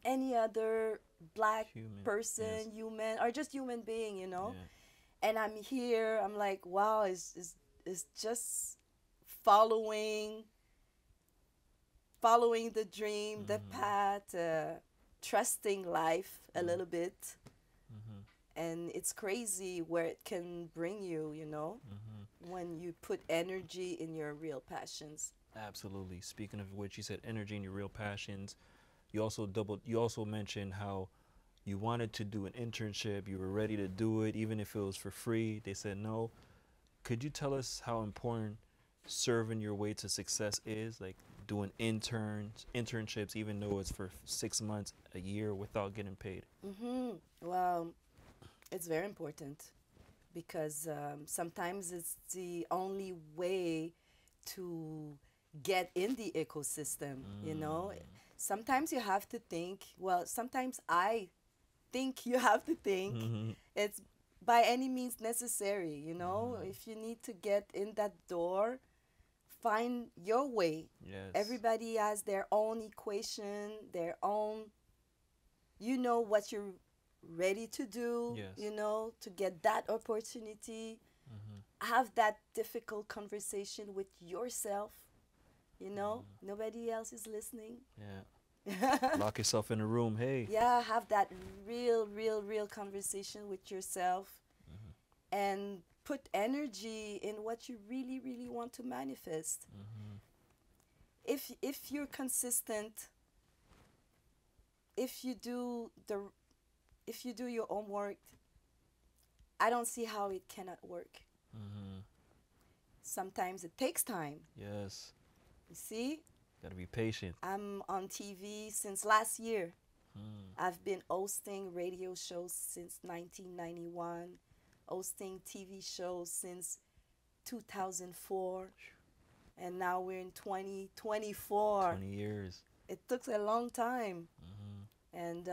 [SPEAKER 2] any other black
[SPEAKER 1] Human,
[SPEAKER 2] person,
[SPEAKER 1] yes.
[SPEAKER 2] human, or just human being.
[SPEAKER 1] Yeah.
[SPEAKER 2] And I'm here. I'm like, wow, it's just following the dream, the path, trusting life a little bit. And it's crazy where it can bring you, when you put energy in your real passions.
[SPEAKER 1] Absolutely. Speaking of which, you said energy and your real passions. You also mentioned how you wanted to do an internship. You were ready to do it, even if it was for free. They said no. Could you tell us how important serving your way to success is? Like doing internships, even though it's for 6 months, a year, without getting paid.
[SPEAKER 2] Well, it's very important because sometimes it's the only way to get in the ecosystem, Sometimes you have to think, sometimes I think you have to think. It's by any means necessary, If you need to get in that door, find your way.
[SPEAKER 1] Yes.
[SPEAKER 2] Everybody has their own equation, their own, what you're ready to do,
[SPEAKER 1] Yes.
[SPEAKER 2] To get that opportunity. Have that difficult conversation with yourself, Nobody else is listening.
[SPEAKER 1] Yeah. Lock yourself in a room. Hey.
[SPEAKER 2] Yeah, have that real conversation with yourself and put energy in what you really want to manifest. If you're consistent, if you do if you do your homework, I don't see how it cannot work.
[SPEAKER 1] Mm-hmm.
[SPEAKER 2] Sometimes it takes time.
[SPEAKER 1] Yes.
[SPEAKER 2] You see,
[SPEAKER 1] Gotta be patient.
[SPEAKER 2] I'm on TV since last year.
[SPEAKER 1] Mm.
[SPEAKER 2] I've been hosting radio shows since 1991, hosting TV shows since 2004, and now we're in 2024.
[SPEAKER 1] 20 years.
[SPEAKER 2] It took a long time,
[SPEAKER 1] Mm-hmm.
[SPEAKER 2] and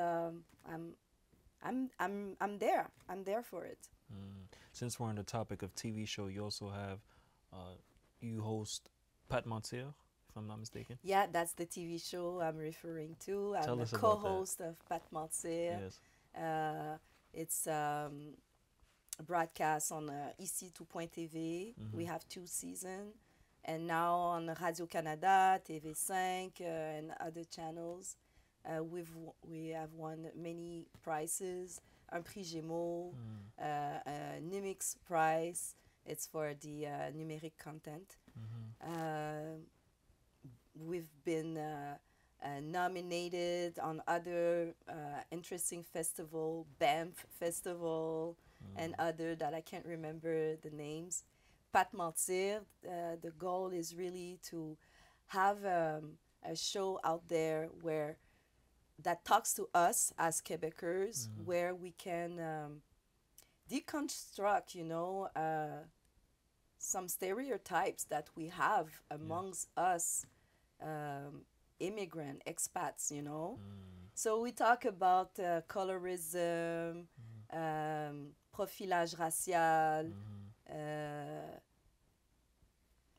[SPEAKER 2] I'm there. I'm there for it.
[SPEAKER 1] Mm. Since we're on the topic of TV show, you also have, you host Pat Montier, if I'm not mistaken.
[SPEAKER 2] Yeah, that's the TV show I'm referring to. I'm
[SPEAKER 1] Tell
[SPEAKER 2] a
[SPEAKER 1] us about that.
[SPEAKER 2] co-host of Pat Martyr.
[SPEAKER 1] Yes.
[SPEAKER 2] It's broadcast on ici tout.tv. We have 2 seasons. And now on Radio-Canada, TV5, and other channels. We have won many prizes. Un prix Gémeaux, Numix Prize. It's for the numeric content. We've been nominated on other interesting festival, Banff Festival, and other that I can't remember the names. Pat Mentir, the goal is really to have a show out there where that talks to us as Quebecers, where we can deconstruct, some stereotypes that we have amongst us immigrant expats, So we talk about colorism, profilage racial,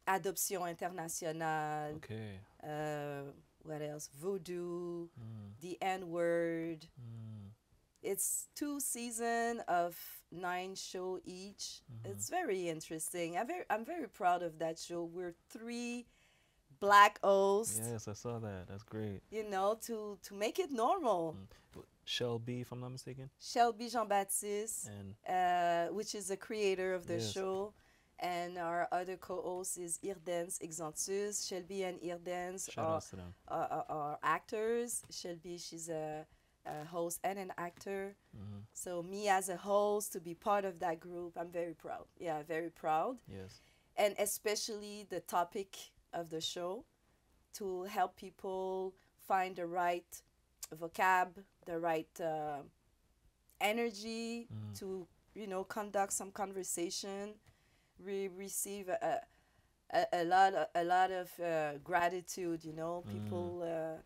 [SPEAKER 2] adoption internationale,
[SPEAKER 1] Okay.
[SPEAKER 2] what else? Voodoo, the N-word. It's 2 seasons of 9 shows each. It's very interesting. I'm very proud of that show. We're 3 black hosts.
[SPEAKER 1] Yes, I saw that. That's great.
[SPEAKER 2] To make it normal.
[SPEAKER 1] Shelby, if I'm not mistaken.
[SPEAKER 2] Shelby Jean-Baptiste,
[SPEAKER 1] And
[SPEAKER 2] which is the creator of the
[SPEAKER 1] Yes.
[SPEAKER 2] show. And our other co-host is Irdens Exantus. Shelby and Irdens
[SPEAKER 1] shout outs to them.
[SPEAKER 2] are actors. Shelby, she's a host and an actor. So me as a host, to be part of that group, I'm very proud. Yeah, very proud.
[SPEAKER 1] Yes.
[SPEAKER 2] And especially the topic of the show, to help people find the right vocab, the right energy to, conduct some conversation. We receive a lot of gratitude, people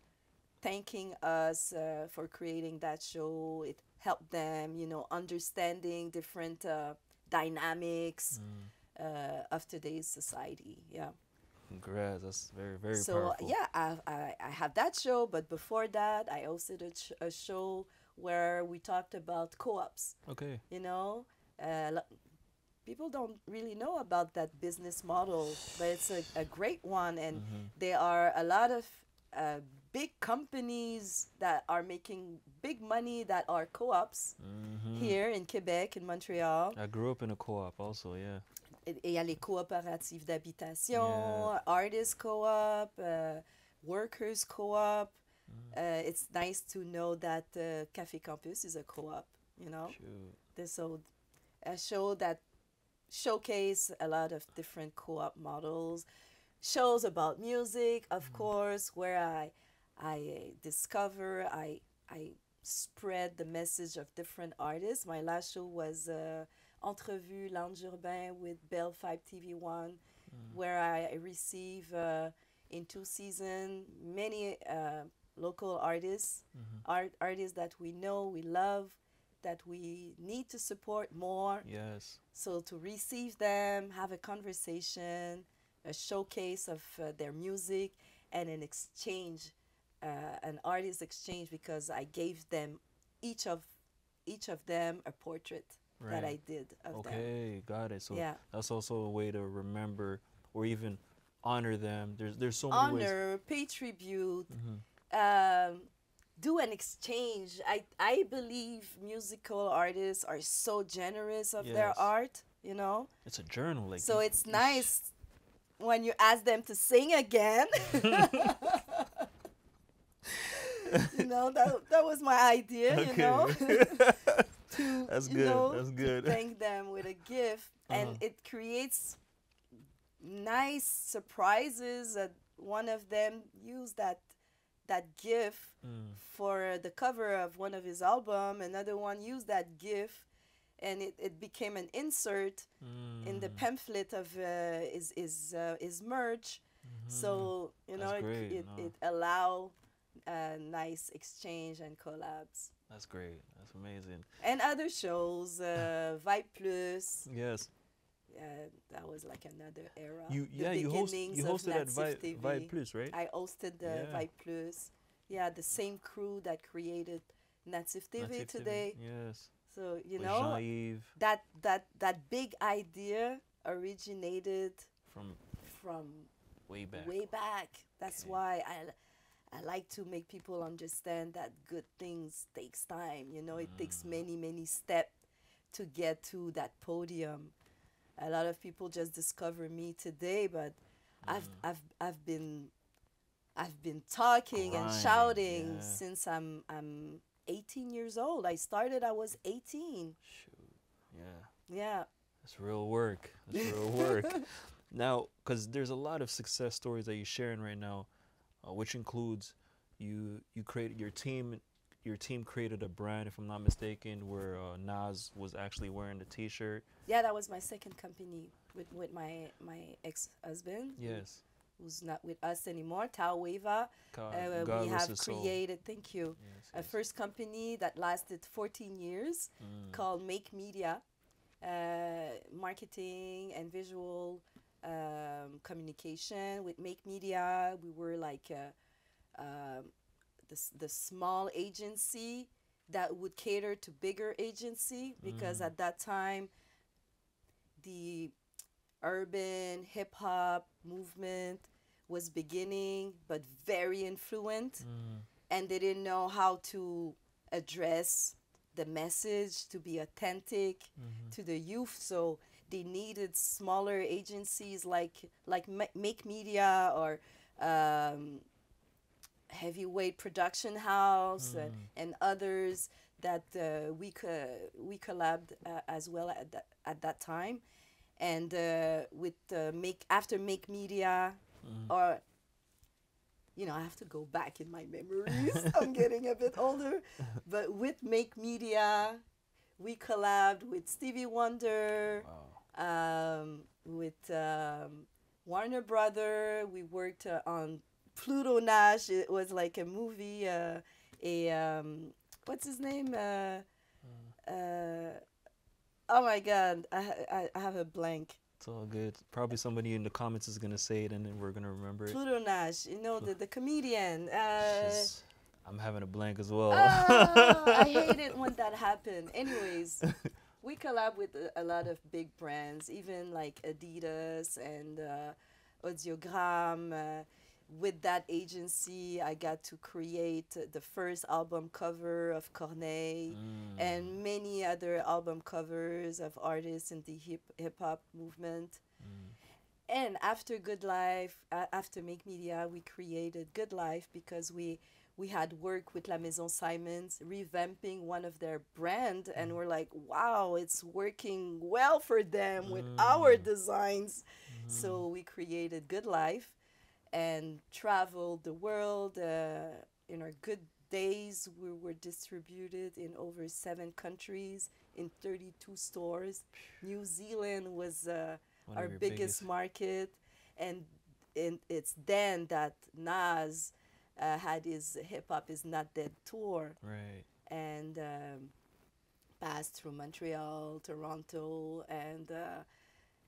[SPEAKER 2] thanking us for creating that show. It helped them, understanding different dynamics of today's society. Yeah.
[SPEAKER 1] Congrats. That's very, very
[SPEAKER 2] So
[SPEAKER 1] powerful.
[SPEAKER 2] yeah, I have that show, but before that, I hosted a show where we talked about co-ops.
[SPEAKER 1] Okay.
[SPEAKER 2] People don't really know about that business model, but it's a great one, and there are a lot of big companies that are making big money that are co-ops here in Quebec, in Montreal.
[SPEAKER 1] I grew up in a co-op also, yeah.
[SPEAKER 2] Il y a les coopératives d'habitation, artist co-op, workers co-op. It's nice to know that Café Campus is a co-op,
[SPEAKER 1] Shoot.
[SPEAKER 2] So a show that showcase a lot of different co-op models, shows about music, of course, where I discover, I spread the message of different artists. My last show was Entrevue Lounge Urbain with Bell 5 TV1, where I receive in 2 seasons many local artists, artists that we know, we love, that we need to support more.
[SPEAKER 1] Yes.
[SPEAKER 2] So to receive them, have a conversation, a showcase of their music, and an exchange, an artist exchange, because I gave them each of them a portrait that I did of them.
[SPEAKER 1] Okay, got it. So
[SPEAKER 2] Yeah.
[SPEAKER 1] that's also a way to remember or even honor them. There's so many ways.
[SPEAKER 2] Honor, pay tribute, do an exchange. I believe musical artists are so generous of their
[SPEAKER 1] Yes.
[SPEAKER 2] art,
[SPEAKER 1] It's a journal, like.
[SPEAKER 2] So it's nice when you ask them to sing again. You know, that was my idea, you know,
[SPEAKER 1] Okay.
[SPEAKER 2] to,
[SPEAKER 1] That's
[SPEAKER 2] you
[SPEAKER 1] good.
[SPEAKER 2] know,
[SPEAKER 1] That's
[SPEAKER 2] to
[SPEAKER 1] good.
[SPEAKER 2] thank them with a gift. And it creates nice surprises. One of them used that gift
[SPEAKER 1] Mm.
[SPEAKER 2] for the cover of one of his album. Another one used that gift, and it became an insert in the
[SPEAKER 1] Mm.
[SPEAKER 2] pamphlet of his merch.
[SPEAKER 1] Mhm.
[SPEAKER 2] So you know
[SPEAKER 1] That's great. No,
[SPEAKER 2] it allow nice exchange and collabs.
[SPEAKER 1] that's great. That's amazing.
[SPEAKER 2] And other shows, Vibe Plus.
[SPEAKER 1] Yes.
[SPEAKER 2] That was like another era.
[SPEAKER 1] You
[SPEAKER 2] The
[SPEAKER 1] yeah, you
[SPEAKER 2] beginnings of
[SPEAKER 1] hosted at
[SPEAKER 2] Natsif
[SPEAKER 1] Vibe
[SPEAKER 2] TV.
[SPEAKER 1] Plus, right?
[SPEAKER 2] I hosted the
[SPEAKER 1] Yeah.
[SPEAKER 2] Vibe Plus. Yeah, the same crew that created Natsif TV
[SPEAKER 1] Native TV.
[SPEAKER 2] today.
[SPEAKER 1] Yes.
[SPEAKER 2] So you
[SPEAKER 1] With
[SPEAKER 2] know
[SPEAKER 1] Jean-Yves
[SPEAKER 2] that big idea originated
[SPEAKER 1] from
[SPEAKER 2] from
[SPEAKER 1] way back.
[SPEAKER 2] way back. That's
[SPEAKER 1] Okay.
[SPEAKER 2] why I like to make people understand that good things takes time. You know, it takes many steps to get to that podium. A lot of people just discover me today, but I've been talking and
[SPEAKER 1] Grinding.
[SPEAKER 2] shouting
[SPEAKER 1] Yeah.
[SPEAKER 2] since I'm 18 years old. I started I was 18.
[SPEAKER 1] Shoot. Yeah.
[SPEAKER 2] Yeah.
[SPEAKER 1] That's real work. That's real work. Now, because there's a lot of success stories that you're sharing right now, which includes you created your team. Your team created a brand, if I'm not mistaken, where Nas was actually wearing the T-shirt.
[SPEAKER 2] Yeah, that was my second company with my ex-husband,
[SPEAKER 1] Yes.
[SPEAKER 2] who's not with us anymore, Tao Weva.
[SPEAKER 1] God
[SPEAKER 2] We
[SPEAKER 1] rest
[SPEAKER 2] have
[SPEAKER 1] his soul.
[SPEAKER 2] created, thank you,
[SPEAKER 1] Yes.
[SPEAKER 2] a
[SPEAKER 1] Yes.
[SPEAKER 2] first company that lasted 14 years called Make Media, marketing and visual communication. With Make Media, we were like the small agency that would cater to bigger agency, because at that time the urban hip hop movement was beginning but very influent, and they didn't know how to address the message to be authentic to the youth. So they needed smaller agencies like Make Media or Heavyweight Production House and others that we collabed as well at that time. And with Make Media, or you know, I have to go back in my memories. I'm getting a bit older, but with Make Media, we collabed with Stevie Wonder, with Warner Brother. We worked on Pluto Nash. It was like a movie. What's his name? Oh my God, I have a blank.
[SPEAKER 1] It's all good. Probably somebody in the comments is gonna say it, and then we're gonna remember it.
[SPEAKER 2] Pluto Nash, you know, the comedian.
[SPEAKER 1] I'm having a blank as well.
[SPEAKER 2] I hate it when that happens. Anyways, we collab with a lot of big brands, even like Adidas and Audiogram. With that agency, I got to create the first album cover of Corneille and many other album covers of artists in the hip hop movement. And after Good Life, after Make Media, we created Good Life because we had worked with La Maison Simons revamping one of their brand, and we're like, wow, it's working well for them with our designs. So we created Good Life and traveled the world. In our good days, we were distributed in over 7 countries in 32 stores. New Zealand was our biggest market, and it's then that Nas had his Hip Hop Is Not Dead tour,
[SPEAKER 1] Right.
[SPEAKER 2] and passed through Montreal, Toronto,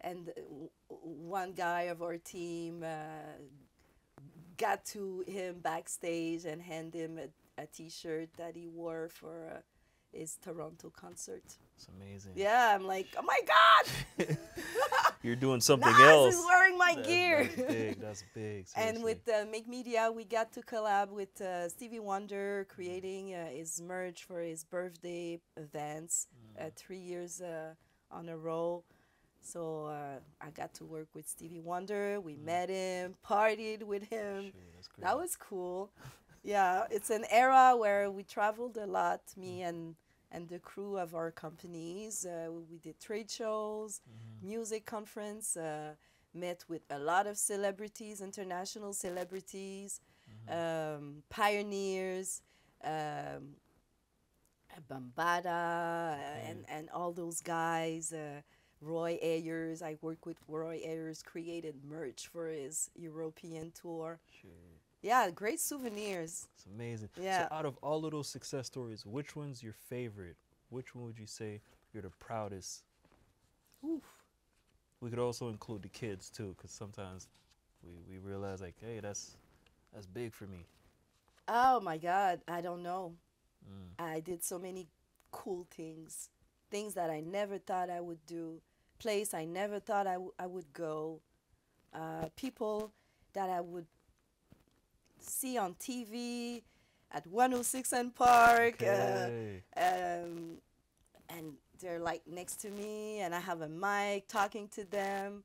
[SPEAKER 2] and one guy of our team got to him backstage and handed him a T-shirt that he wore for his Toronto concert.
[SPEAKER 1] It's amazing.
[SPEAKER 2] Yeah, I'm like, oh my God!
[SPEAKER 1] You're doing something
[SPEAKER 2] Nas
[SPEAKER 1] else.
[SPEAKER 2] is wearing my gear.
[SPEAKER 1] That's big. That's big.
[SPEAKER 2] And
[SPEAKER 1] Seriously.
[SPEAKER 2] with Make Media, we got to collab with Stevie Wonder, creating his merch for his birthday events 3 years on a row. So I got to work with Stevie Wonder. We met him, partied with him.
[SPEAKER 1] Shoot, that's great.
[SPEAKER 2] That was cool. Yeah, it's an era where we traveled a lot, me and the crew of our companies. We did trade shows,
[SPEAKER 1] Mm-hmm.
[SPEAKER 2] music conference, met with a lot of celebrities, international celebrities,
[SPEAKER 1] Mm-hmm.
[SPEAKER 2] pioneers, um, Bambada,
[SPEAKER 1] Okay.
[SPEAKER 2] and all those guys. Roy Ayers, I worked with Roy Ayers, created merch for his European tour.
[SPEAKER 1] Shoot.
[SPEAKER 2] Yeah, great souvenirs.
[SPEAKER 1] It's amazing. So
[SPEAKER 2] Yeah.
[SPEAKER 1] out of all of those success stories, which one's your favorite? Which one would you say you're the proudest?
[SPEAKER 2] Oof.
[SPEAKER 1] We could also include the kids too, because sometimes we realize like, hey, that's big for me.
[SPEAKER 2] Oh my God, I don't know.
[SPEAKER 1] Mm.
[SPEAKER 2] I did so many cool things, things that I never thought I would do, place I never thought I would go, people that I would see on TV at 106 and Park,
[SPEAKER 1] Okay.
[SPEAKER 2] and they're like next to me, and I have a mic talking to them.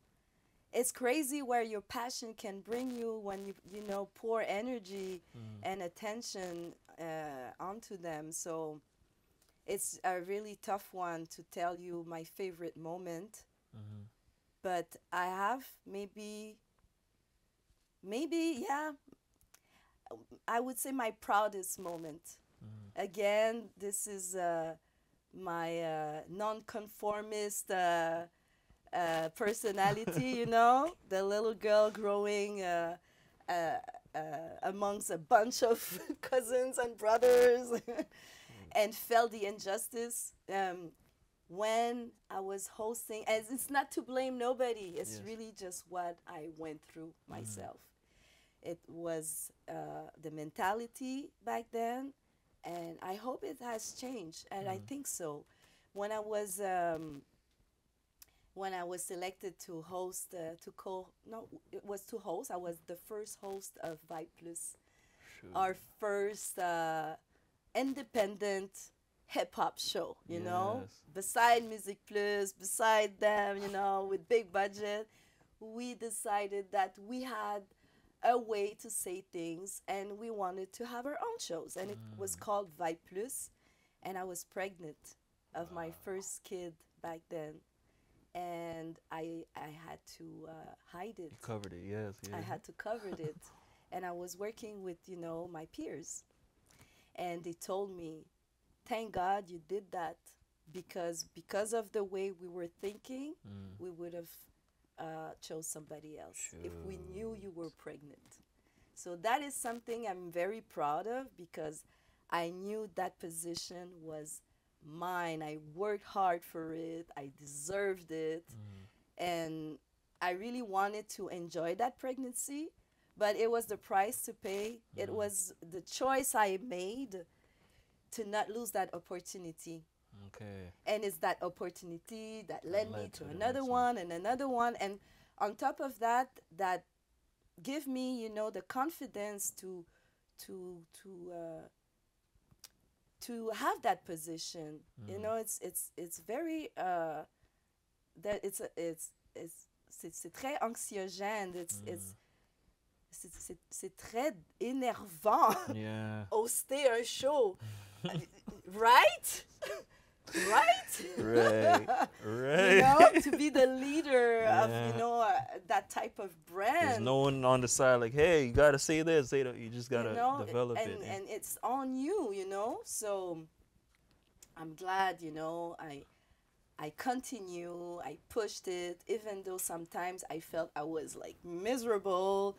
[SPEAKER 2] It's crazy where your passion can bring you when you know pour energy
[SPEAKER 1] Mm.
[SPEAKER 2] and attention onto them. So it's a really tough one to tell you my favorite moment,
[SPEAKER 1] Mm-hmm.
[SPEAKER 2] but I have maybe yeah, I would say my proudest moment.
[SPEAKER 1] Mm-hmm.
[SPEAKER 2] Again, this is my nonconformist personality, you know, the little girl growing uh, uh, amongst a bunch of cousins and brothers and felt the injustice. When I was hosting, and it's not to blame nobody, it's
[SPEAKER 1] Yes.
[SPEAKER 2] really just what I went through
[SPEAKER 1] Mm-hmm.
[SPEAKER 2] myself. It was the mentality back then, and I hope it has changed, and I
[SPEAKER 1] Mm-hmm.
[SPEAKER 2] think so. When I was selected to host, to co no, it was to host. I was the first host of Vibe Plus,
[SPEAKER 1] Shoot.
[SPEAKER 2] our first independent hip hop show. You know,
[SPEAKER 1] Yes.
[SPEAKER 2] beside Music Plus, beside them, you know, with big budget, we decided that we had a way to say things, and we wanted to have our own shows, and it was
[SPEAKER 1] Mm.
[SPEAKER 2] called Vibe Plus, and I was pregnant of my
[SPEAKER 1] Wow.
[SPEAKER 2] first kid back then, and I had to hide it.
[SPEAKER 1] You covered it. Yes.
[SPEAKER 2] I
[SPEAKER 1] Yeah.
[SPEAKER 2] had to cover it, and I was working with my peers, and they told me, "Thank God you did that, because of the way we were thinking,
[SPEAKER 1] Mm.
[SPEAKER 2] we would have chose somebody else if we knew you were
[SPEAKER 1] Shoot.
[SPEAKER 2] pregnant." So that is something I'm very proud of because I knew that position was mine. I worked hard for it. I deserved it.
[SPEAKER 1] Mm.
[SPEAKER 2] And I really wanted to enjoy that pregnancy, but it was the price to pay. It
[SPEAKER 1] Mm.
[SPEAKER 2] was the choice I made to not lose that opportunity.
[SPEAKER 1] Okay.
[SPEAKER 2] And it's that opportunity that
[SPEAKER 1] That
[SPEAKER 2] led me
[SPEAKER 1] led
[SPEAKER 2] to
[SPEAKER 1] to the
[SPEAKER 2] another
[SPEAKER 1] next one.
[SPEAKER 2] one and another one. And on top of that, that give me, the confidence to have that position.
[SPEAKER 1] Mm.
[SPEAKER 2] It's very that c'est très anxiogène.
[SPEAKER 1] Mm.
[SPEAKER 2] C'est très énervant
[SPEAKER 1] Yeah.
[SPEAKER 2] hoster un show, right? Right?
[SPEAKER 1] Right.
[SPEAKER 2] You
[SPEAKER 1] Right.
[SPEAKER 2] know, to be the leader of
[SPEAKER 1] Yeah.
[SPEAKER 2] that type of
[SPEAKER 1] There's
[SPEAKER 2] brand.
[SPEAKER 1] no one on the side like, hey, you gotta say this. Say that. You just
[SPEAKER 2] You
[SPEAKER 1] gotta
[SPEAKER 2] know,
[SPEAKER 1] develop
[SPEAKER 2] and
[SPEAKER 1] it.
[SPEAKER 2] and it's on you. So I'm glad, I continue, I pushed it, even though sometimes I felt I was like miserable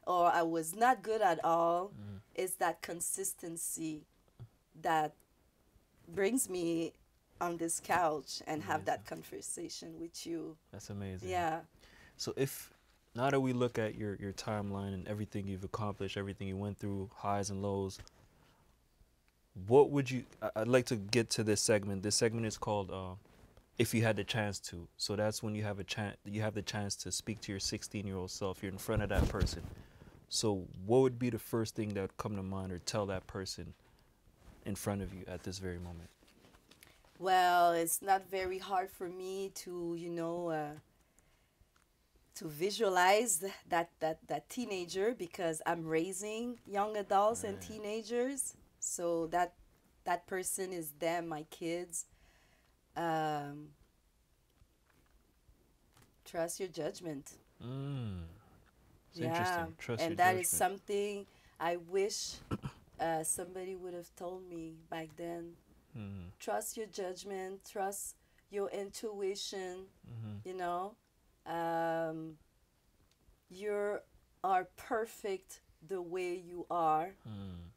[SPEAKER 2] or I was not good at all.
[SPEAKER 1] Mm.
[SPEAKER 2] It's that consistency that brings me on this couch and have
[SPEAKER 1] Amazing.
[SPEAKER 2] that conversation with you.
[SPEAKER 1] That's amazing.
[SPEAKER 2] Yeah.
[SPEAKER 1] So if now that we look at your timeline and everything you've accomplished, everything you went through, highs and lows, what would you? I'd like to get to this segment. This segment is called "If You Had the Chance to." So that's when you have a chance. You have the chance to speak to your 16-year-old self. You're in front of that person. So what would be the first thing that would come to mind or tell that person in front of you at this very moment?
[SPEAKER 2] Well, it's not very hard for me to, to visualize that teenager, because I'm raising young adults and
[SPEAKER 1] Right.
[SPEAKER 2] teenagers. So that person is them, my kids. Um, Trust your judgment.
[SPEAKER 1] Mm. It's
[SPEAKER 2] Yeah,
[SPEAKER 1] interesting. Trust your
[SPEAKER 2] and that is
[SPEAKER 1] judgment.
[SPEAKER 2] something I wish somebody would have told me back then.
[SPEAKER 1] Mm.
[SPEAKER 2] Trust your judgment, trust your intuition,
[SPEAKER 1] Mm-hmm.
[SPEAKER 2] you know. Um, you are perfect the way you are,
[SPEAKER 1] Mm.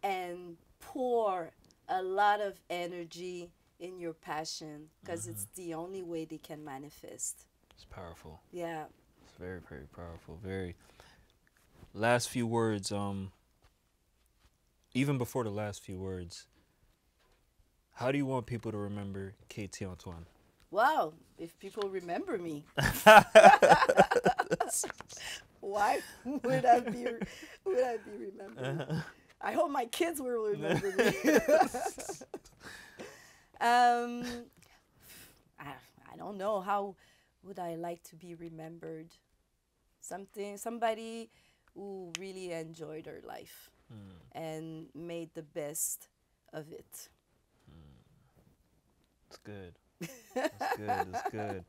[SPEAKER 2] and pour a lot of energy in your passion, because
[SPEAKER 1] Mm-hmm.
[SPEAKER 2] it's the only way they can manifest.
[SPEAKER 1] It's powerful.
[SPEAKER 2] Yeah.
[SPEAKER 1] It's very, very powerful. Very. Last few words. Even before the last few words, how do you want people to remember Keithy Antoine?
[SPEAKER 2] Wow, if people remember me, why would I be remembered? I hope my kids will remember me. um, I, I don't know, how would I like to be remembered? Somebody who really enjoyed their life
[SPEAKER 1] Mm.
[SPEAKER 2] and made the best of it.
[SPEAKER 1] It's good. It's good. It's good.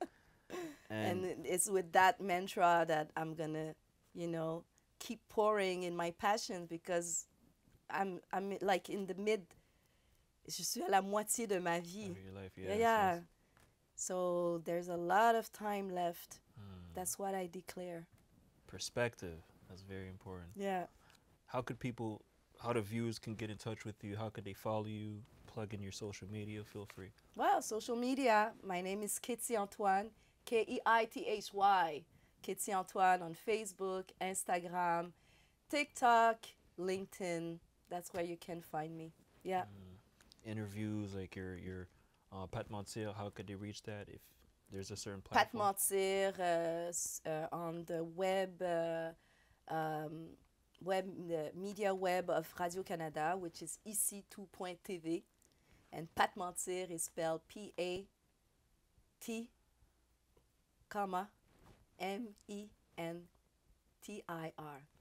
[SPEAKER 2] And
[SPEAKER 1] And
[SPEAKER 2] it's with that mantra that I'm gonna, you know, keep pouring in my passions, because I'm like in the mid. Je suis à la moitié de ma vie.
[SPEAKER 1] of your life,
[SPEAKER 2] Yeah,
[SPEAKER 1] yes,
[SPEAKER 2] yeah.
[SPEAKER 1] yes.
[SPEAKER 2] So there's a lot of time left.
[SPEAKER 1] Mm.
[SPEAKER 2] That's what I declare.
[SPEAKER 1] Perspective. That's very important.
[SPEAKER 2] Yeah.
[SPEAKER 1] How could people, how the viewers can get in touch with you? How could they follow you? Plug in your social media. Feel free.
[SPEAKER 2] Well, social media. My name is Keithy Antoine. Keithy. Keithy Antoine on Facebook, Instagram, TikTok, LinkedIn. That's where you can find me. Yeah.
[SPEAKER 1] Interviews like your Pat Montiel. How could they reach that if there's a certain
[SPEAKER 2] Pat
[SPEAKER 1] platform?
[SPEAKER 2] Mentir on the um, the media web of Radio Canada, which is ici2.tv. And Pat Mentir is spelled P-A-T, comma, M-E-N-T-I-R.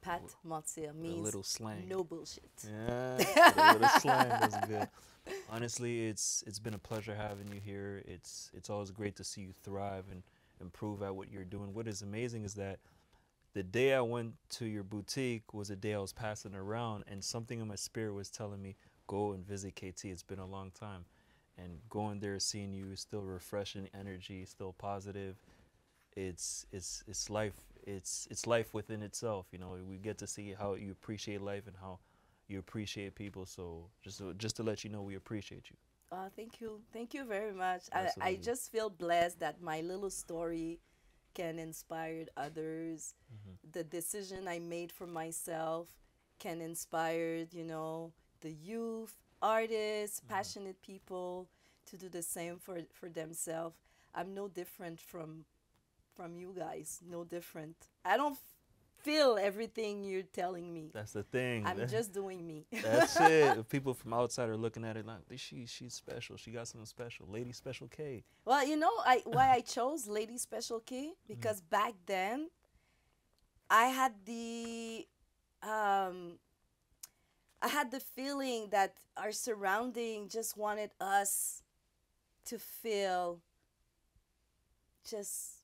[SPEAKER 2] Pat Mentir
[SPEAKER 1] A
[SPEAKER 2] means
[SPEAKER 1] little slang.
[SPEAKER 2] no bullshit.
[SPEAKER 1] Yeah, a little slang. That's good. Honestly, it's been a pleasure having you here. It's always great to see you thrive and improve at what you're doing. What is amazing is that the day I went to your boutique was a day I was passing around, and something in my spirit was telling me, go and visit KT. It's been a long time. And going there, seeing you, still refreshing energy, still positive. It's life. It's life within itself. You know, we get to see how you appreciate life and how you appreciate people. So just to let you know, we appreciate you.
[SPEAKER 2] Thank you. Thank you very much. I
[SPEAKER 1] Absolutely.
[SPEAKER 2] just feel blessed that my little story can inspire others.
[SPEAKER 1] Hmm.
[SPEAKER 2] The decision I made for myself can inspire, the youth, artists, passionate people to do the same for themselves. I'm no different from you guys. No different. I don't feel everything you're telling me.
[SPEAKER 1] That's the thing.
[SPEAKER 2] I'm just doing me.
[SPEAKER 1] That's it. If people from outside are looking at it like she's special. She got something special. Lady Special K.
[SPEAKER 2] Well, why I chose Lady Special K, because back then I had the um I had the feeling that our surrounding just wanted us to feel just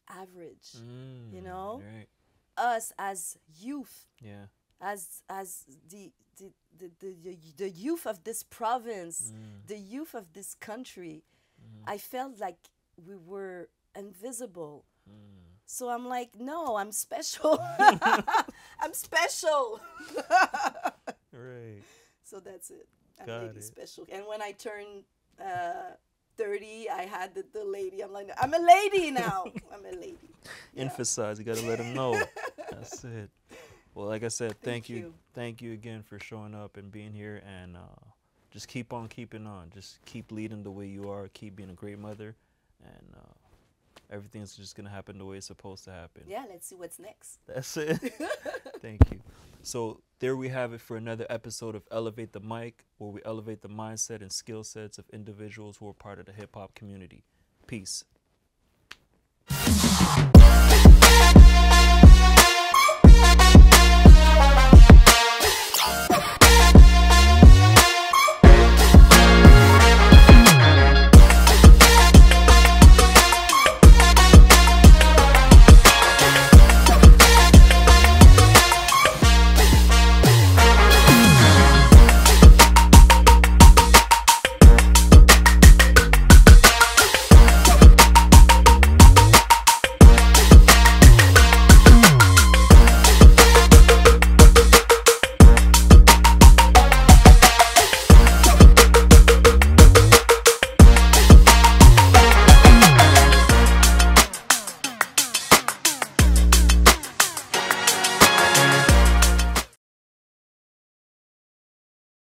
[SPEAKER 2] average,
[SPEAKER 1] Right.
[SPEAKER 2] us as youth,
[SPEAKER 1] Yeah.
[SPEAKER 2] as the youth of this province, the youth of this country. I felt like we were invisible. So I'm like, no, I'm special. I'm special.
[SPEAKER 1] Right.
[SPEAKER 2] So that's it. I'm
[SPEAKER 1] Got
[SPEAKER 2] lady
[SPEAKER 1] it.
[SPEAKER 2] special. And when I turned 30, I had the lady. I'm like, I'm a lady now. I'm a lady. Yeah.
[SPEAKER 1] Emphasize. You gotta let them know. That's it. Well, like I said,
[SPEAKER 2] Thank you.
[SPEAKER 1] thank you again for showing up and being here, and just keep on keeping on. Just keep leading the way you are. Keep being a great mother, and everything's just gonna happen the way it's supposed to happen.
[SPEAKER 2] Yeah, let's see what's next.
[SPEAKER 1] That's it. Thank you. So there we have it for another episode of Elevate the Mic, where we elevate the mindset and skill sets of individuals who are part of the hip hop community. Peace.